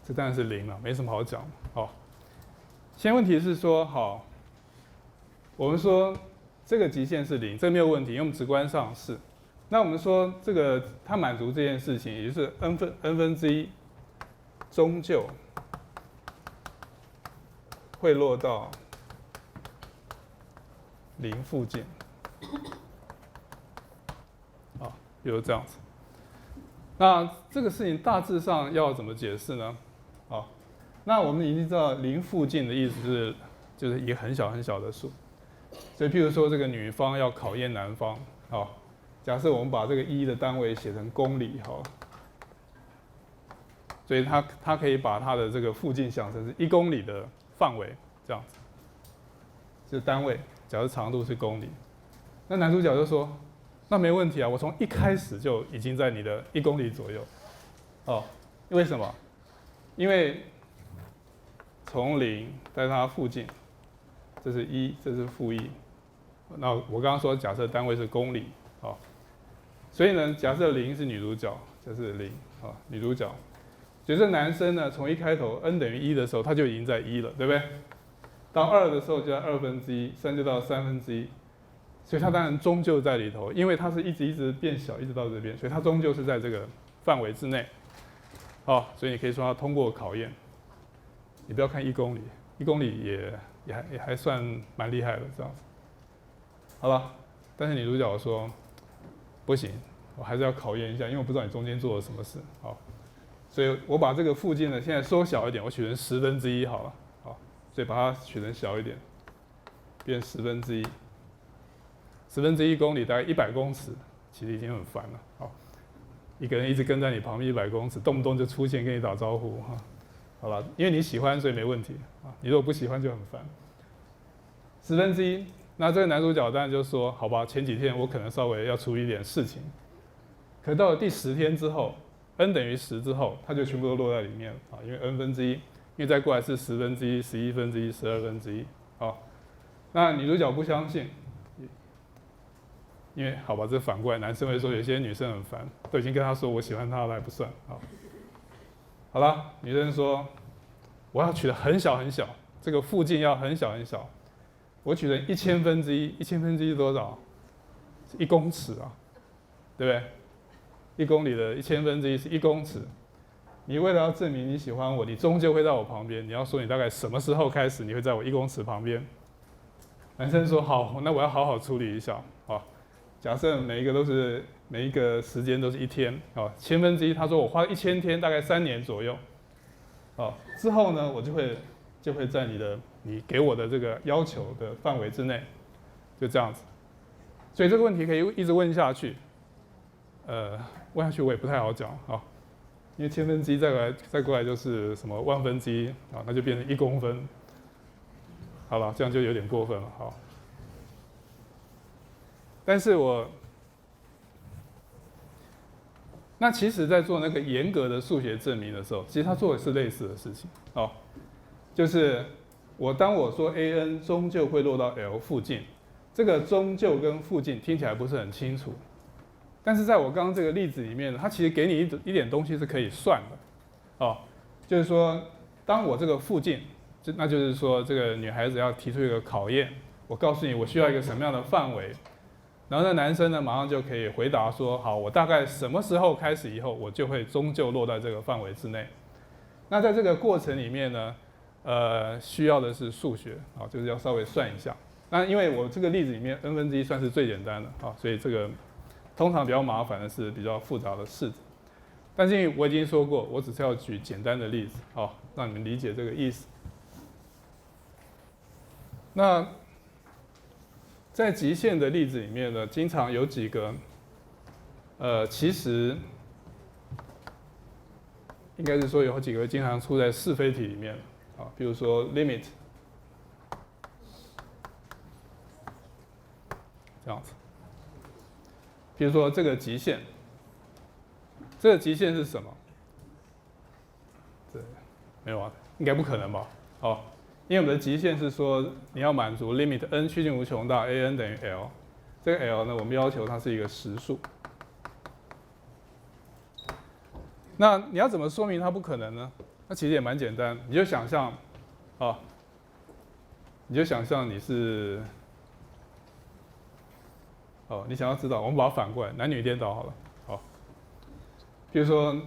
这当然是零了，没什么好讲。好，现在问题是说，好。我们说这个极限是零，这没有问题，因为我们直观上是。那我们说这个它满足这件事情，也就是 n 分之一，终究会落到零附近。啊，比如这样子。那这个事情大致上要怎么解释呢？好，那我们已经知道零附近的意思就是一个很小很小的数。所以，譬如说，这个女方要考验男方，好，假设我们把这个一的单位写成公里，好，所以他可以把他的这个附近想成是1公里的范围，这样子，这是单位。假设长度是公里，那男主角就说，那没问题啊，我从一开始就已经在你的1公里左右，哦，为什么？因为从0在它附近。这是1，这是负1。那我刚刚说，假设单位是公里，好，所以呢，假设0是女主角，这是0，啊，女主角。所以这男生呢，从一开头 n 等于1的时候，他就已经在1了，对不对？到2的时候就在2分之1，3就到3分之1，所以它当然终究在里头，因为它是一直变小，一直到这边，所以它终究是在这个范围之内。好，所以你可以说它通过考验。你不要看1公里，1公里也还算蛮厉害的这样子，好了，但是女主角说不行，我还是要考验一下，因为我不知道你中间做了什么事，好，所以我把这个附近呢现在缩小一点，我取成1/10好了，好，所以把它取成小一点，变1/10，1/10公里大概100公尺，其实已经很烦了，好，一个人一直跟在你旁边100公尺，动不动就出现跟你打招呼哈。好了，因为你喜欢，所以没问题啊。你如果不喜欢，就很烦。1/10，那这个男主角当然就说：“好吧，前几天我可能稍微要处理一点事情，可到了第10天之后 ，n 等于10之后，它就全部都落在里面了啊。因为 n 分之一，因为再过来是1/10、11/1、12/1。好，那女主角不相信，因为好吧，这反过来，男生会说有些女生很烦，都已经跟他说我喜欢她了还不算好。好了，女生说我要取得很小很小，这个附近要很小很小。我取得1000分之一，1000分之一是多少？是1公尺啊，对不对？1公里的1000分之一是1公尺。你为了要证明你喜欢我，你终究会在我旁边。你要说你大概什么时候开始你会在我1公尺旁边？男生说好，那我要好好处理一下。好，假设每一个时间都是1天，好，1000分之一，他说我花1000天，大概3年左右，好，之后呢，我就会在你给我的这个要求的范围之内，就这样子。所以这个问题可以一直问下去，问下去我也不太好讲啊，因为1000分之一再过来就是什么万分之一啊，那就变成1公分。好了，这样就有点过分了，好。但是那其实在做那个严格的数学证明的时候，其实他做的是类似的事情，哦，就是当我说 an 终究会落到 L 附近，这个终究跟附近听起来不是很清楚，但是在我刚刚这个例子里面，它其实给你一点东西是可以算的，哦，就是说当我这个附近，那就是说这个女孩子要提出一个考验，我告诉你我需要一个什么样的范围。然后那男生呢，马上就可以回答说：“好，我大概什么时候开始以后，我就会终究落在这个范围之内。”那在这个过程里面呢，需要的是数学啊，就是要稍微算一下。那因为我这个例子里面 n 分之一算是最简单的啊，所以这个通常比较麻烦的是比较复杂的式子。但是我已经说过，我只是要举简单的例子，好，让你们理解这个意思。那在极限的例子里面呢，经常有几个，其实应该是说有几个经常出在是非题里面啊，比如说 limit 这样子，比如说这个极限，这个极限是什么？对，没有啊，应该不可能吧？好。因为我们的极限是说你要满足 limit n 趋近无穷大 a n 等于 l， 这个 l 呢，我们要求它是一个实数。那你要怎么说明它不可能呢？那其实也蛮简单，你就想象，你就想象你是，你想要知道，我们把它反过来，男女颠倒好了，好，比如说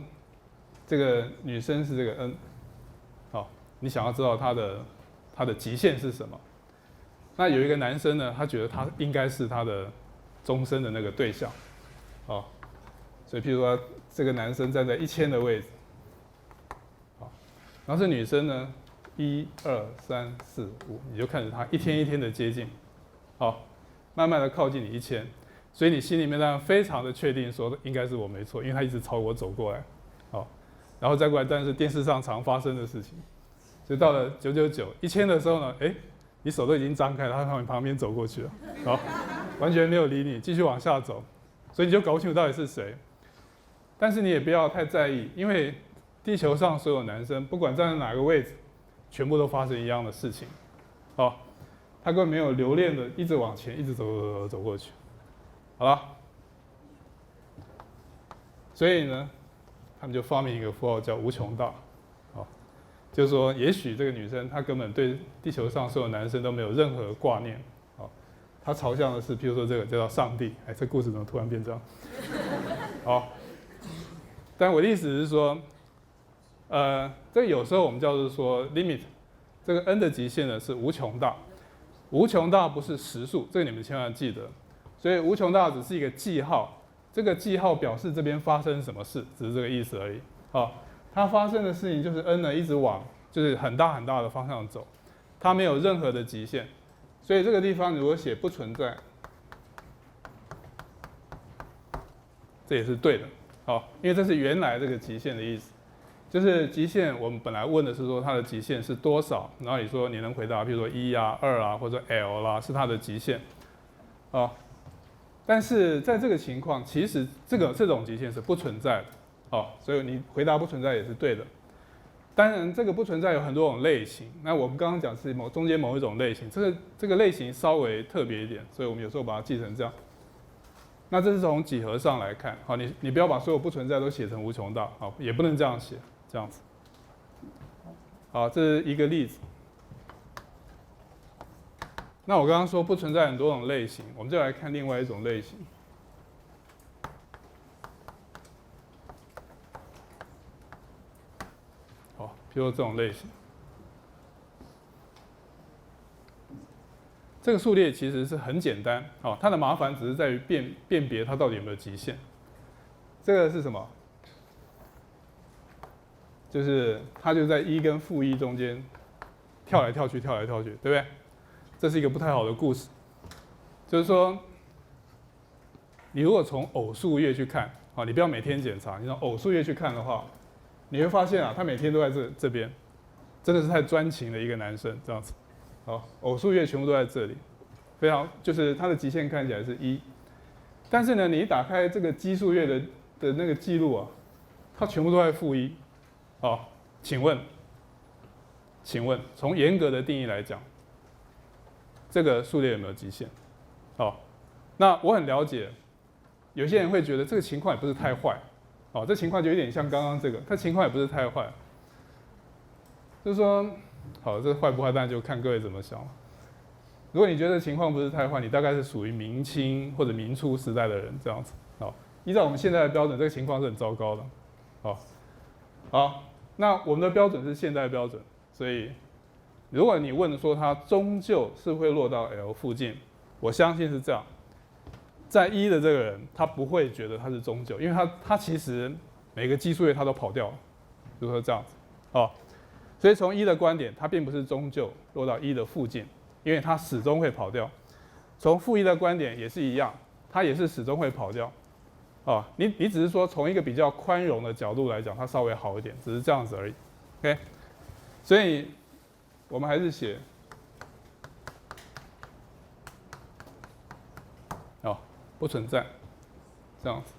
这个女生是这个 n， 好，你想要知道她的极限是什么？那有一个男生呢，他觉得他应该是他的终身的那个对象，所以譬如说这个男生站在1000的位置，然后是女生呢，1、2、3、4、5，你就看着他一天一天的接近，慢慢的靠近你1000，所以你心里面当然非常的确定说应该是我没错，因为他一直朝我走过来，然后再过来，但是电视上常发生的事情。就到了999、1000的时候呢，你手都已经张开了，他从你旁边走过去了，完全没有理你，继续往下走，所以你就搞不清楚到底是谁。但是你也不要太在意，因为地球上所有男生，不管站在哪个位置，全部都发生一样的事情，他根本没有留恋的一直往前，一直走过去，好了。所以呢，他们就发明一个符号叫无穷大。就是说，也许这个女生她根本对地球上所有男生都没有任何挂念，她朝向的是，譬如说这个叫做上帝，这故事怎么突然变这样？但我的意思是说，这个有时候我们叫做说 limit， 这个 n 的极限呢是无穷大，无穷大不是实数，这个你们千万记得。所以无穷大只是一个记号，这个记号表示这边发生什么事，只是这个意思而已。它发生的事情就是 n 呢一直往就是很大很大的方向走，它没有任何的极限，所以这个地方如果写不存在，这也是对的，因为这是原来这个极限的意思，就是极限我们本来问的是说它的极限是多少，然后你说你能回答，比如说1啊、2啊或者 l 啦是它的极限，但是在这个情况，其实这种极限是不存在的。所以你回答不存在也是对的。当然，这个不存在有很多种类型。那我们刚刚讲是中间某一种类型，这个类型稍微特别一点，所以我们有时候把它记成这样。那这是从几何上来看，你不要把所有不存在都写成无穷大，也不能这样写，这样子。这是一个例子。那我刚刚说不存在很多种类型，我们就来看另外一种类型。比如这种类型，这个数列其实是很简单，它的麻烦只是在于辨别它到底有没有极限。这个是什么？就是它就在1跟-1中间跳来跳去，跳来跳去，对不对？这是一个不太好的故事，就是说，你如果从偶数月去看，你不要每天检查，你从偶数月去看的话。你会发现他每天都在这边，真的是太专情的一个男生，这样子。偶数月全部都在这里，非常就是它的极限看起来是1，但是呢，你一打开这个奇数月的那个记录啊，它全部都在-1。请问，从严格的定义来讲，这个数列有没有极限？那我很了解，有些人会觉得这个情况也不是太坏。这情况就有点像刚刚这个，它情况也不是太坏，就是说，这坏不坏，当然就看各位怎么想了。如果你觉得情况不是太坏，你大概是属于明清或者明初时代的人这样子。依照我们现在的标准，这个情况是很糟糕的。好，那我们的标准是现代标准，所以如果你问说它终究是会落到 L 附近，我相信是这样。在1的这个人，他不会觉得他是终究，因为他其实每个奇数月他都跑掉了，如何这样子？所以从1的观点，它并不是终究落到1的附近，因为它始终会跑掉。从负一的观点也是一样，它也是始终会跑掉。你只是说从一个比较宽容的角度来讲，它稍微好一点，只是这样子而已。OK， 所以我们还是写不存在这样子。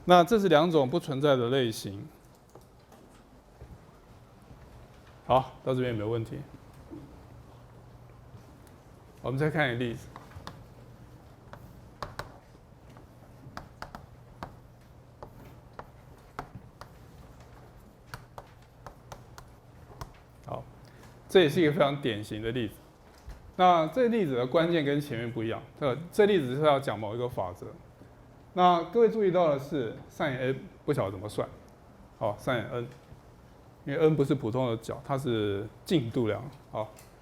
那这是2种不存在的类型。好，到这边有没有问题？我们再看一个例子。好，这也是一个非常典型的例子。那这个例子的关键跟前面不一样，这例子是要讲某一个法则。那各位注意到的是 sin n 不晓得怎么算，sin n， 因为 n 不是普通的角，它是净度量，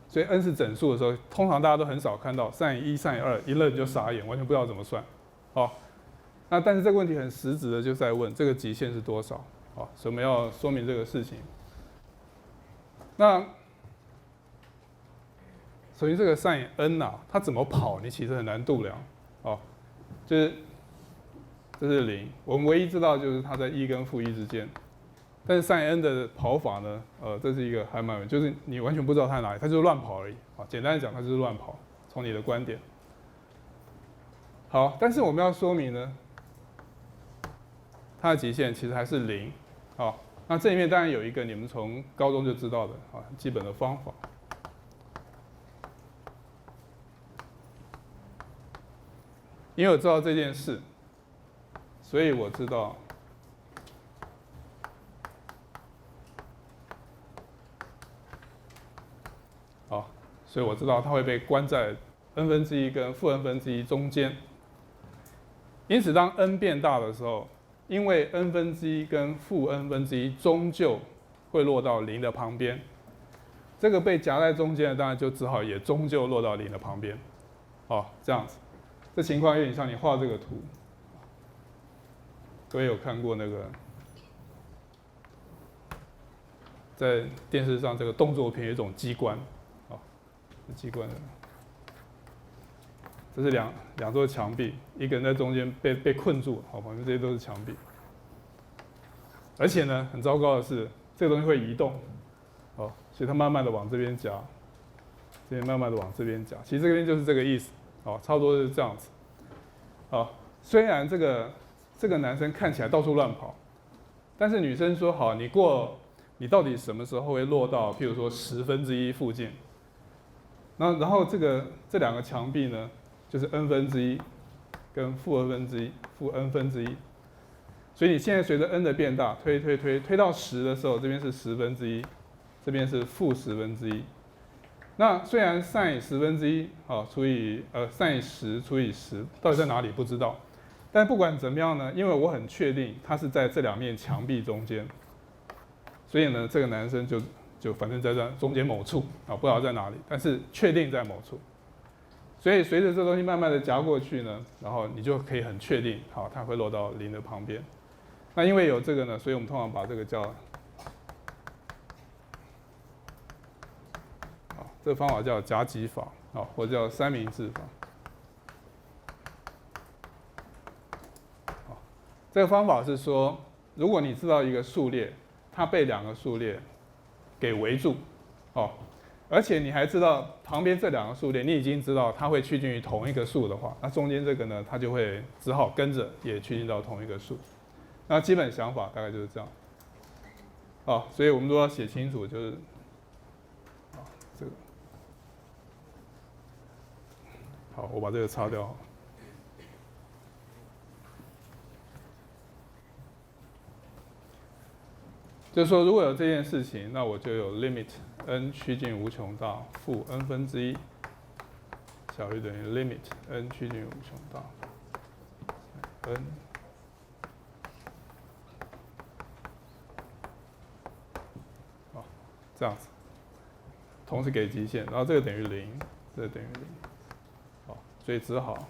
所以 n 是整数的时候，通常大家都很少看到 sin1、sin2，一愣就傻眼，完全不知道怎么算。那但是这个问题很实质的就在问这个极限是多少，所以我们要说明这个事情。那首先这个 sin n 它怎么跑，你其实很难度量，就是这是0，我们唯一知道就是它在1跟-1之间。但是 sin n 的跑法呢，这是一个还蛮，就是你完全不知道它在哪里，它就是乱跑而已。简单的讲，它就是乱跑。从你的观点，好，但是我们要说明呢，它的极限其实还是0。那这里面当然有一个你们从高中就知道的基本的方法。因为我知道这件事，所以我知道所以我知道它会被关在 n⁻1跟负 n⁻1中间。因此，当 n 变大的时候，因为 n⁻1跟负 n⁻1终究会落到0的旁边，这个被夹在中间的当然就只好也终究落到0的旁边。这样子，这情况有点像你画这个图。各位有看过那个在电视上这个动作片有一种机关，机关的，这是两座墙壁，一个人在中间被困住，旁边这些都是墙壁。而且呢，很糟糕的是，这个东西会移动，所以它慢慢的往这边夹，这边慢慢的往这边夹。其实这边就是这个意思，差不多是这样子。虽然这个男生看起来到处乱跑，但是女生说好，你到底什么时候会落到，譬如说1/10附近？然后这2个墙壁呢，就是 n⁻1跟负 n⁻1，负 n⁻1。所以你现在随着 n 的变大，推到10的时候，这边是1/10，这边是负1/10。那虽然 sin 1/10除以sin 10除以10到底在哪里不知道，但不管怎么样呢，因为我很确定它是在这2面墙壁中间，所以呢，这个男生就反正在这中间某处不知道在哪里，但是确定在某处。所以随着这东西慢慢的夹过去呢，然后你就可以很确定，它会落到0的旁边。那因为有这个呢，所以我们通常把这个叫这个方法叫夹击法或者叫三明治法。这个方法是说，如果你知道一个数列，它被2个数列给围住，而且你还知道旁边这2个数列，你已经知道它会趋近于同一个数的话，那中间这个呢，它就会只好跟着也趋近到同一个数。那基本想法大概就是这样。所以我们都要写清楚，就是这个。好，我把这个擦掉。就是说，如果有这件事情，那我就有 limit n 趋近无穷大负 n⁻1小于等于 limit n 趋近无穷大 n。这样子，同时给极限，然后这个等于0，这个等于0，所以只好，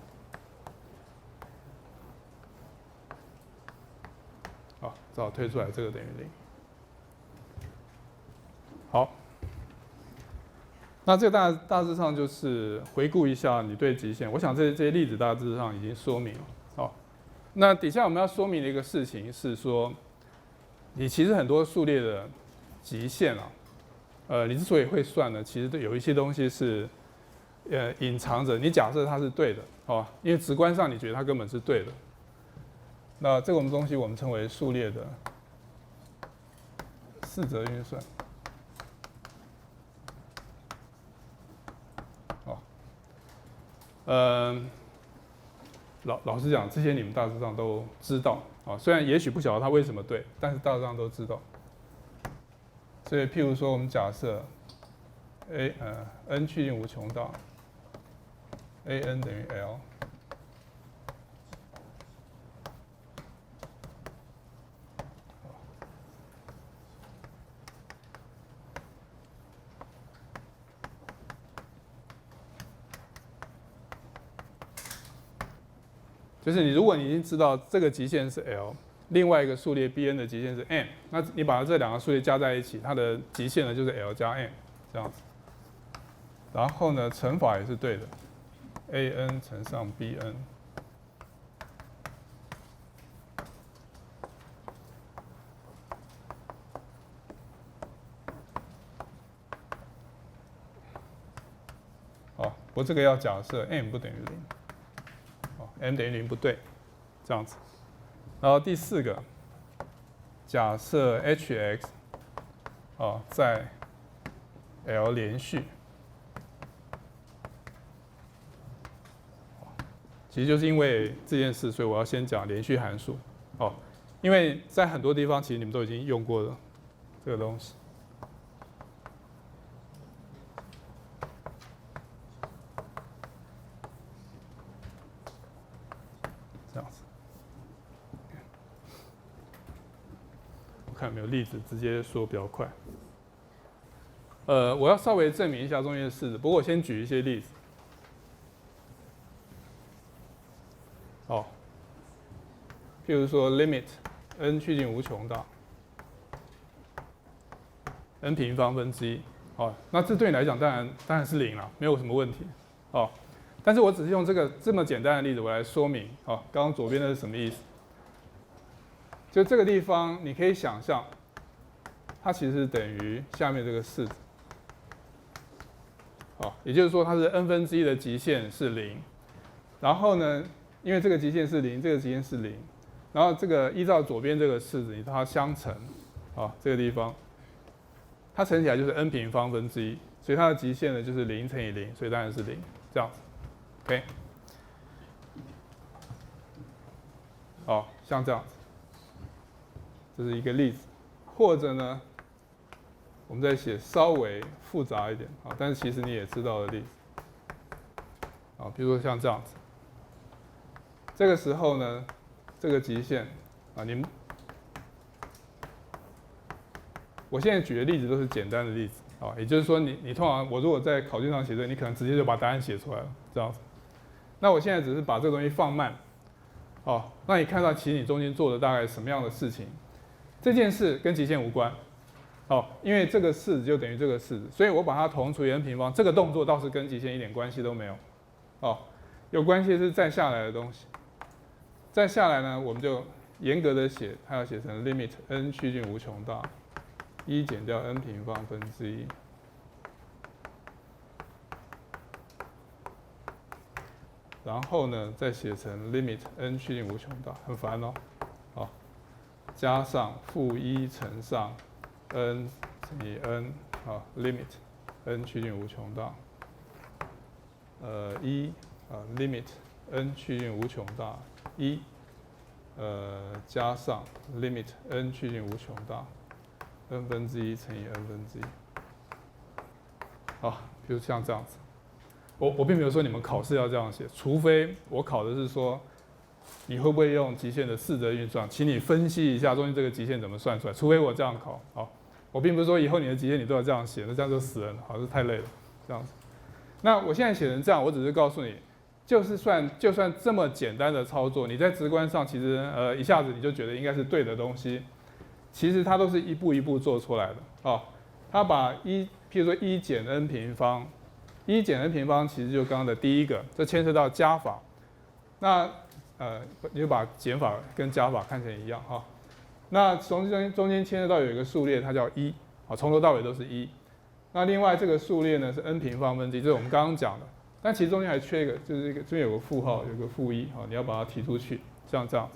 只好推出来这个等于0。好，那这个大致上就是回顾一下你对极限，我想这些例子大致上已经说明了。好，那底下我们要说明的一个事情是说，你其实很多数列的极限啊，你之所以会算呢，其实有一些东西是隐藏着，你假设它是对的，哦，因为直观上你觉得它根本是对的。那这种东西我们称为数列的四则运算。老实讲，这些你们大致上都知道啊，虽然也许不晓得它为什么对，但是大致上都知道。所以，譬如说，我们假设 n 趋近无穷大 ，an 等于 l， 就是如果你已经知道这个极限是 l， 另外一个数列 Bn 的极限是 m， 那你把这两个数列加在一起，它的极限呢就是 l 加 m 这样子。然后呢，乘法也是对的 ，an 乘上 Bn。好，不过这个要假设 m 不等于0。m 等于0不对，这样子。然后第四个，假设 hx 在 L 连续，其实就是因为这件事，所以我要先讲连续函数。因为在很多地方其实你们都已经用过了这个东西。看有没有例子，直接说比较快。我要稍微证明一下中间的式子，不过我先举一些例子。譬如说 limit n 趋近无穷大 n 平方分之一，那这对你来讲当然是0了，没有什么问题。但是我只是用这么简单的例子，我来说明。刚刚左边的是什么意思？就这个地方，你可以想象，它其实是等于下面这个式子。也就是说，它是 n 分之一的极限是0。然后呢，因为这个极限是0，这个极限是0，然后这个依照左边这个式子，你它相乘，这个地方，它乘起来就是 n 平方分之一，所以它的极限呢就是0乘以0，所以当然是0，这样子。OK， 像这样子。这是一个例子，或者呢，我们再写稍微复杂一点但是其实你也知道的例子比如说像这样子，这个时候呢，这个极限我现在举的例子都是简单的例子也就是说你通常我如果在考卷上写这个，你可能直接就把答案写出来了这样子。那我现在只是把这个东西放慢让你看到其实你中间做的大概什么样的事情。这件事跟极限无关，因为这个式子就等于这个式子，所以我把它同除以 n 平方，这个动作倒是跟极限一点关系都没有，有关系是再下来的东西。再下来呢，我们就严格的写，它要写成 limit n 趋近无穷大1减掉 n 平方分之1，然后呢再写成 limit n 趋近无穷大，很烦加上负1乘上 n 乘以 n limit n 趋近无穷大limit n 趋近无穷大1加上 limit n 趋近无穷大 n 分之1乘以 n 分之1。比如像这样子，我并没有说你们考试要这样写，除非我考的是说你会不会用极限的四则运算，请你分析一下中间这个极限怎么算出来。除非我这样考，我并不是说以后你的极限你都要这样写，那这样就死人了，这太累了，这样子。那我现在写成这样，我只是告诉你，就算这么简单的操作，你在直观上其实一下子你就觉得应该是对的东西，其实它都是一步一步做出来的它把譬如说1减 n 平方1减 n 平方其实就刚刚的第一个，这牵涉到加法。那你就把减法跟加法看成一样哈。那中间牵涉到有一个数列，它叫1，从头到尾都是1。那另外这个数列呢是 n 平方分之一，这是我们刚刚讲的。但其实中间还缺一个，就是这边有个负号，有个负1，你要把它提出去，像这样。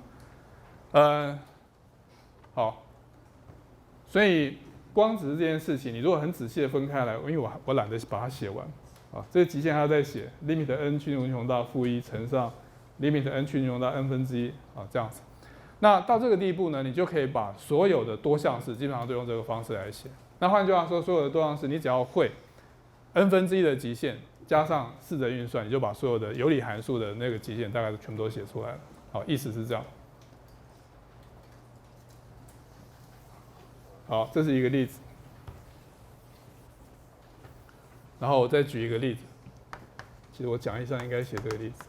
好，所以光只是这件事情，你如果很仔细的分开来，因为我懒得把它写完啊，这个极限还要再写 limit n 趋近无穷到负1乘上 limit n 趋近无穷到 n 分之1啊，这样子。那到这个地步呢，你就可以把所有的多项式基本上都用这个方式来写。那换句话说，所有的多项式你只要会 n 分之1的极限加上4的运算，你就把所有的有理函数的那个极限大概全部都写出来了。好，意思是这样。好，这是一个例子。然后我再举一个例子，其实我讲义上应该写这个例子。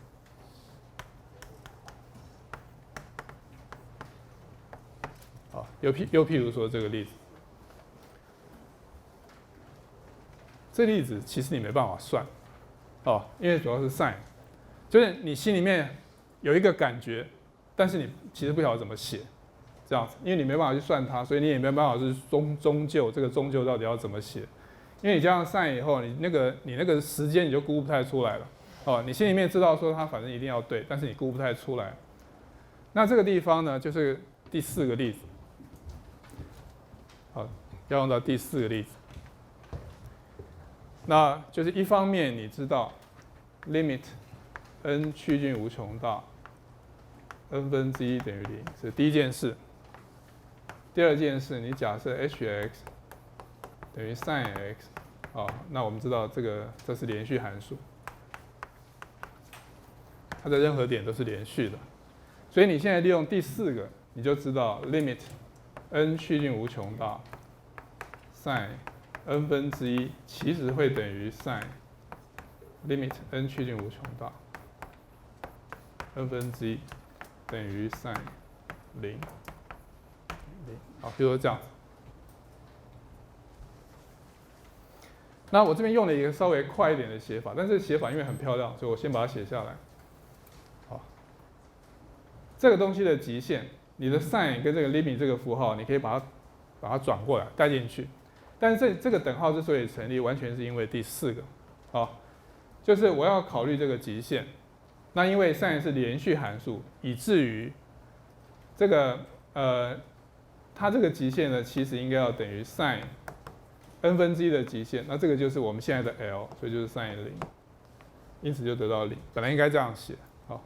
好，又譬如说这个例子，这例子其实你没办法算，因为主要是 sin， 就是你心里面有一个感觉，但是你其实不晓得怎么写。这样子，因为你没办法去算它，所以你也没办法去终究这个终究到底要怎么写，因为你这样算以后，你那个时间你就估不太出来了，你心里面知道说它反正一定要对，但是你估不太出来。那这个地方呢，就是第4个例子，好，要用到第4个例子，那就是一方面你知道 limit n 趋近无穷到 n 分之1等于0，是第一件事。第二件事，你假设 h(x) 等于 sin(x)， 那我们知道这是连续函数，它在任何点都是连续的，所以你现在利用第4个，你就知道 limit n 趋近无穷到 sin n 分之1其实会等于 sin limit n 趋近无穷到 n 分之1等于 sin 0。好，比如说这样。那我这边用了一个稍微快一点的写法，但是写法因为很漂亮，所以我先把它写下来。好，这个东西的极限，你的 sin 跟这个 limit 这个符号，你可以把它转过来带进去。但是这个等号之所以成立，完全是因为第4个，就是我要考虑这个极限。那因为 sin 是连续函数，以至于这个它这个极限呢，其实应该要等于 sin n 分之1的极限，那这个就是我们现在的 l， 所以就是 sin 0，因此就得到0。本来应该这样写，好，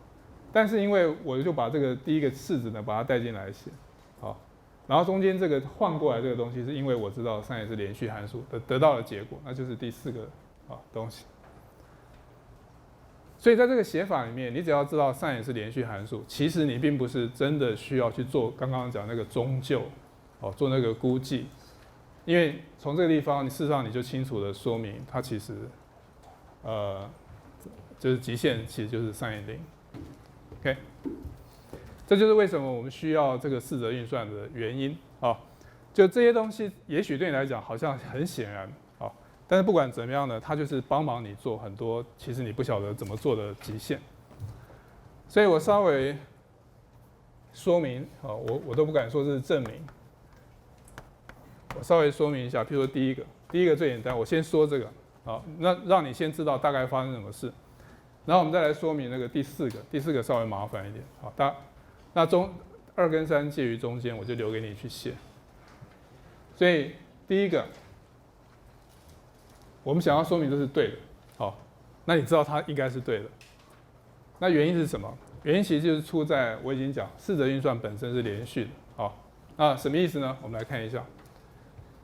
但是因为我就把这个第一个式子呢，把它带进来写，好，然后中间这个换过来这个东西，是因为我知道 sin 是连续函数得到的结果，那就是第4个东西。所以在这个写法里面，你只要知道 sin 是连续函数，其实你并不是真的需要去做刚刚讲那个终究，做那个估计，因为从这个地方，事实上你就清楚的说明它其实，就是极限其实就是 sin 0，OK， 这就是为什么我们需要这个4则运算的原因就这些东西，也许对你来讲好像很显然。但是不管怎么样呢，它就是帮忙你做很多其实你不晓得怎么做的极限。所以我稍微说明，我都不敢说是证明，我稍微说明一下。譬如说第一个最简单，我先说这个，那让你先知道大概发生什么事，然后我们再来说明那个第4个，第4个稍微麻烦一点，那2跟3介于中间，我就留给你去写。所以第一个。我们想要说明这是对的，那你知道它应该是对的。那原因是什么？原因其实就是出在我已经讲4则运算本身是连续的，那什么意思呢？我们来看一下。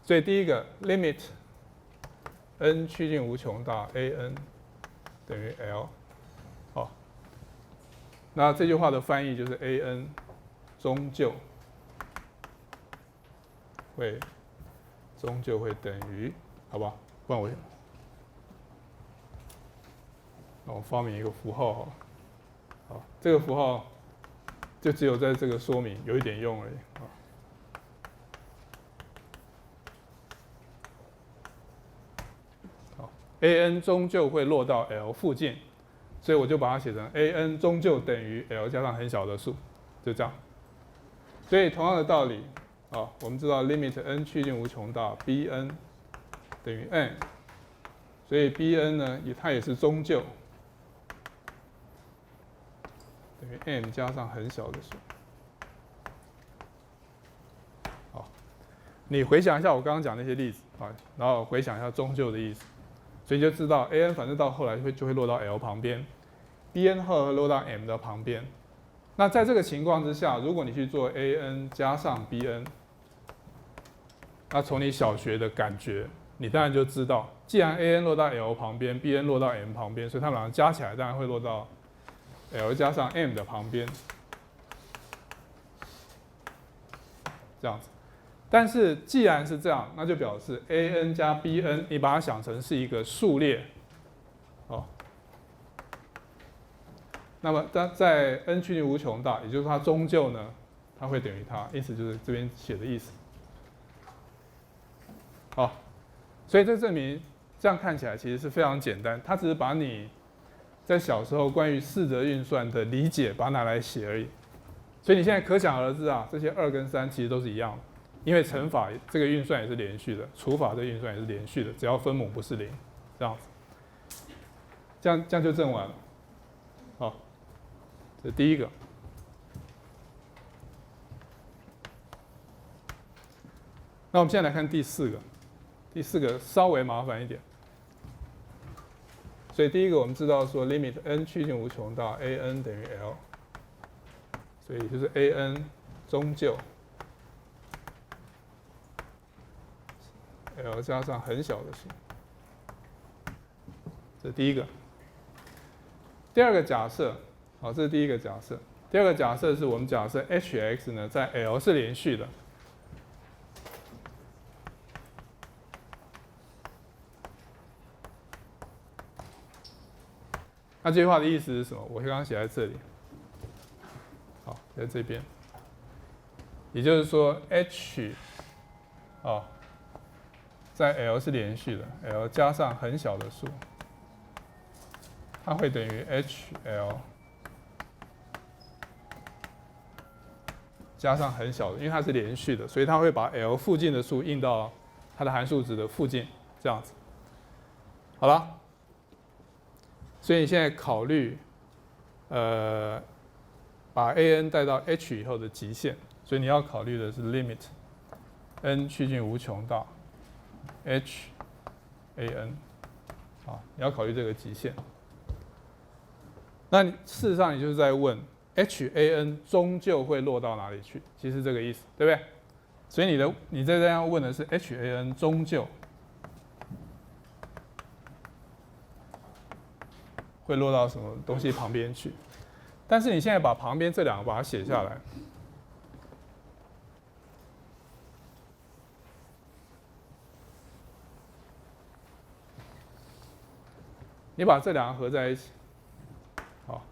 所以第一个 limit n 趋近无穷到 an 等于 l，那这句话的翻译就是 an 终究会等于，好吧？不然我发明一个符号好了，好，这个符号就只有在这个说明有一点用而已，好，an 终究会落到 L 附近，所以我就把它写成 an 终究等于 L 加上很小的数，就这样。所以同样的道理，我们知道 limit n 趋近无穷到 Bn 等于 n， 所以 Bn 呢它也是终究等于 m 加上很小的数。好，你回想一下我刚刚讲那些例子然后回想一下终究的意思，所以就知道 an 反正到后来就会落到 L 旁边 ，Bn 后来会落到 m 的旁边。那在这个情况之下，如果你去做 an 加上 Bn， 那从你小学的感觉，你当然就知道，既然 an 落到 L 旁边 ，Bn 落到 m 旁边，所以它们两个加起来当然会落到 L 加上 m 的旁边，这样子。但是既然是这样，那就表示 an 加 Bn， 你把它想成是一个数列，那么在 n 趋近无穷大，也就是它终究呢，它会等于它，意思就是这边写的意思。好，所以这证明这样看起来其实是非常简单，它只是把你在小时候关于四则运算的理解把它拿来写而已。所以你现在可想而知这些2跟3其实都是一样的，因为乘法这个运算也是连续的，除法这个运算也是连续的，只要分母不是0，这样子，这样就证完了。好，这是第一个。那我们现在来看第四个，第四个稍微麻烦一点。所以第一个我们知道说 limit n 趋近无穷到 an 等于 L， 所以就是 an 终究 L 加上很小的数，这是第一个。第二个假设，好，这是第一个假设。第二个假设是我们假设 hx 呢在 L 是连续的。那这句话的意思是什么？我刚刚写在这里，好，在这边，也就是说 h 在 L 是连续的 ，L 加上很小的数，它会等于 HL 加上很小的，因为它是连续的，所以它会把 L 附近的数印到它的函数值的附近，这样子。好了。所以你现在考虑，把 an 带到 h 以后的极限，所以你要考虑的是 limit n 趋近无穷到 h an， 你要考虑这个极限。那事实上你就是在问 h an 终究会落到哪里去？其实这个意思，对不对？所以你在这样问的是 h an 终究会落到什么东西旁边去？但是你现在把旁边这两个把它写下来，你把这两个合在一起，好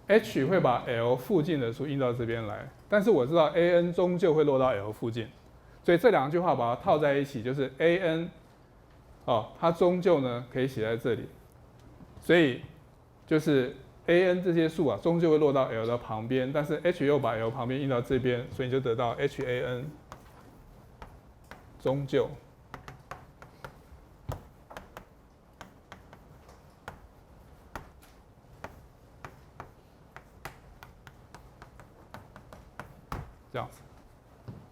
，h 会把 L 附近的数印到这边来，但是我知道 an 终究会落到 L 附近，所以这两句话把它套在一起，就是 an。它终究呢可以写在这里，所以就是 an 这些数终究会落到 L 的旁边，但是 h 又把 L 旁边印到这边，所以你就得到 han 终究这样子。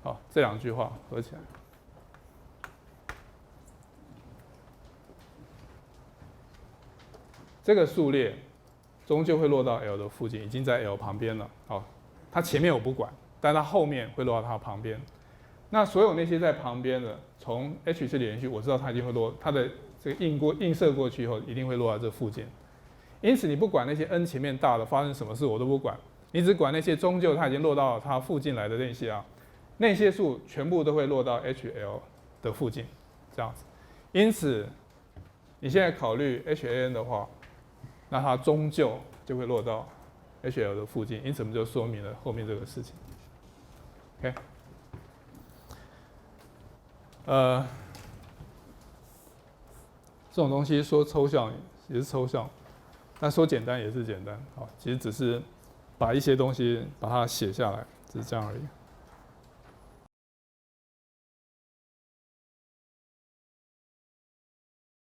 好，这两句话合起来。这个数列终究会落到 L 的附近，已经在 L 旁边了。好，它前面我不管，但它后面会落到它旁边。那所有那些在旁边的，从 h 是连续，我知道它一定会落，它的这个映射过去以后，一定会落在这附近。因此，你不管那些 n 前面大的发生什么事，我都不管，你只管那些终究它已经落到它附近来的那些那些数全部都会落到 HL 的附近，这样子。因此，你现在考虑 HAN 的话，那它终究就会落到 HL 的附近，因此我们就说明了后面这个事情。OK，这种东西说抽象也是抽象，但说简单也是简单，其实只是把一些东西把它写下来，只是这样而已。